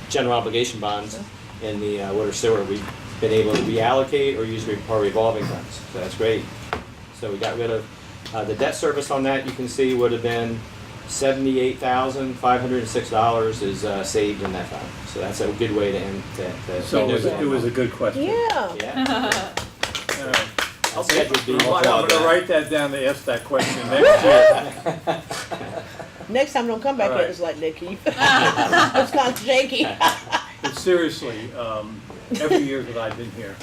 Speaker 3: general obligation bonds in the water sewer. We've been able to reallocate or use our revolving funds. So that's great. So we got rid of the debt service on that. You can see would have been $78,506 is saved in that fund. So that's a good way to end that.
Speaker 1: So it was a good question.
Speaker 2: Yeah.
Speaker 3: Yeah.
Speaker 1: All right.
Speaker 3: I'll schedule B.
Speaker 1: I'm gonna write that down to ask that question next year.
Speaker 2: Next time, don't come back
Speaker 1: All
Speaker 2: at
Speaker 1: right.
Speaker 2: us like that, Keith. It's kind of shaky.
Speaker 1: But seriously, every year that I've been here,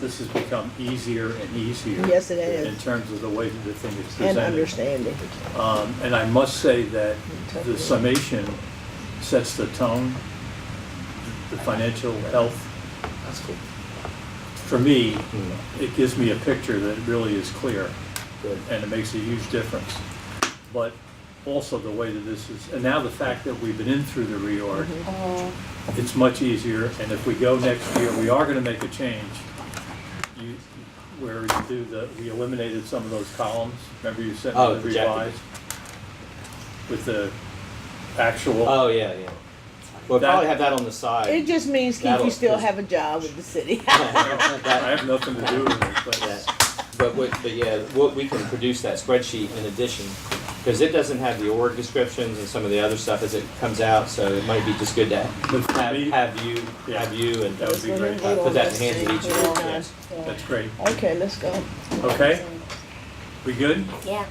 Speaker 1: this has become easier and easier.
Speaker 2: Yes, it
Speaker 1: In
Speaker 2: is.
Speaker 1: terms of the way that the thing is
Speaker 2: And
Speaker 1: presented.
Speaker 2: understanding.
Speaker 1: And I must say that the summation sets the tone, the financial health.
Speaker 3: That's cool.
Speaker 1: For me, it gives me a picture that really is clear,
Speaker 3: Good.
Speaker 1: and it makes a huge difference. But also the way that this is, and now the fact that we've been in through the reorg, it's much easier, and if we go next year, we are gonna make a change. Where you do we eliminated some of those columns, remember you said
Speaker 3: Oh,
Speaker 1: the
Speaker 3: projected.
Speaker 1: revised? With the actual.
Speaker 3: Oh, yeah. We'll
Speaker 1: That-
Speaker 3: probably have that on the side.
Speaker 2: It just means, Keith,
Speaker 3: That'll-
Speaker 2: you still have a job with the city.
Speaker 1: I have nothing to do with it, but.
Speaker 3: But yeah, we can produce that spreadsheet in addition, because it doesn't have the org descriptions and some of the other stuff as it comes out, so it might be just good to
Speaker 1: But for me,
Speaker 3: have you and
Speaker 1: that would be great.
Speaker 3: put that in the hands of each of you. Yes.
Speaker 1: That's great.
Speaker 2: Okay, let's go.
Speaker 1: Okay, we good?
Speaker 7: Yeah.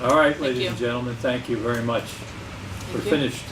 Speaker 1: All right,
Speaker 4: Thank
Speaker 1: ladies
Speaker 4: you.
Speaker 1: and gentlemen, thank you very much. We're
Speaker 4: you.
Speaker 1: finished.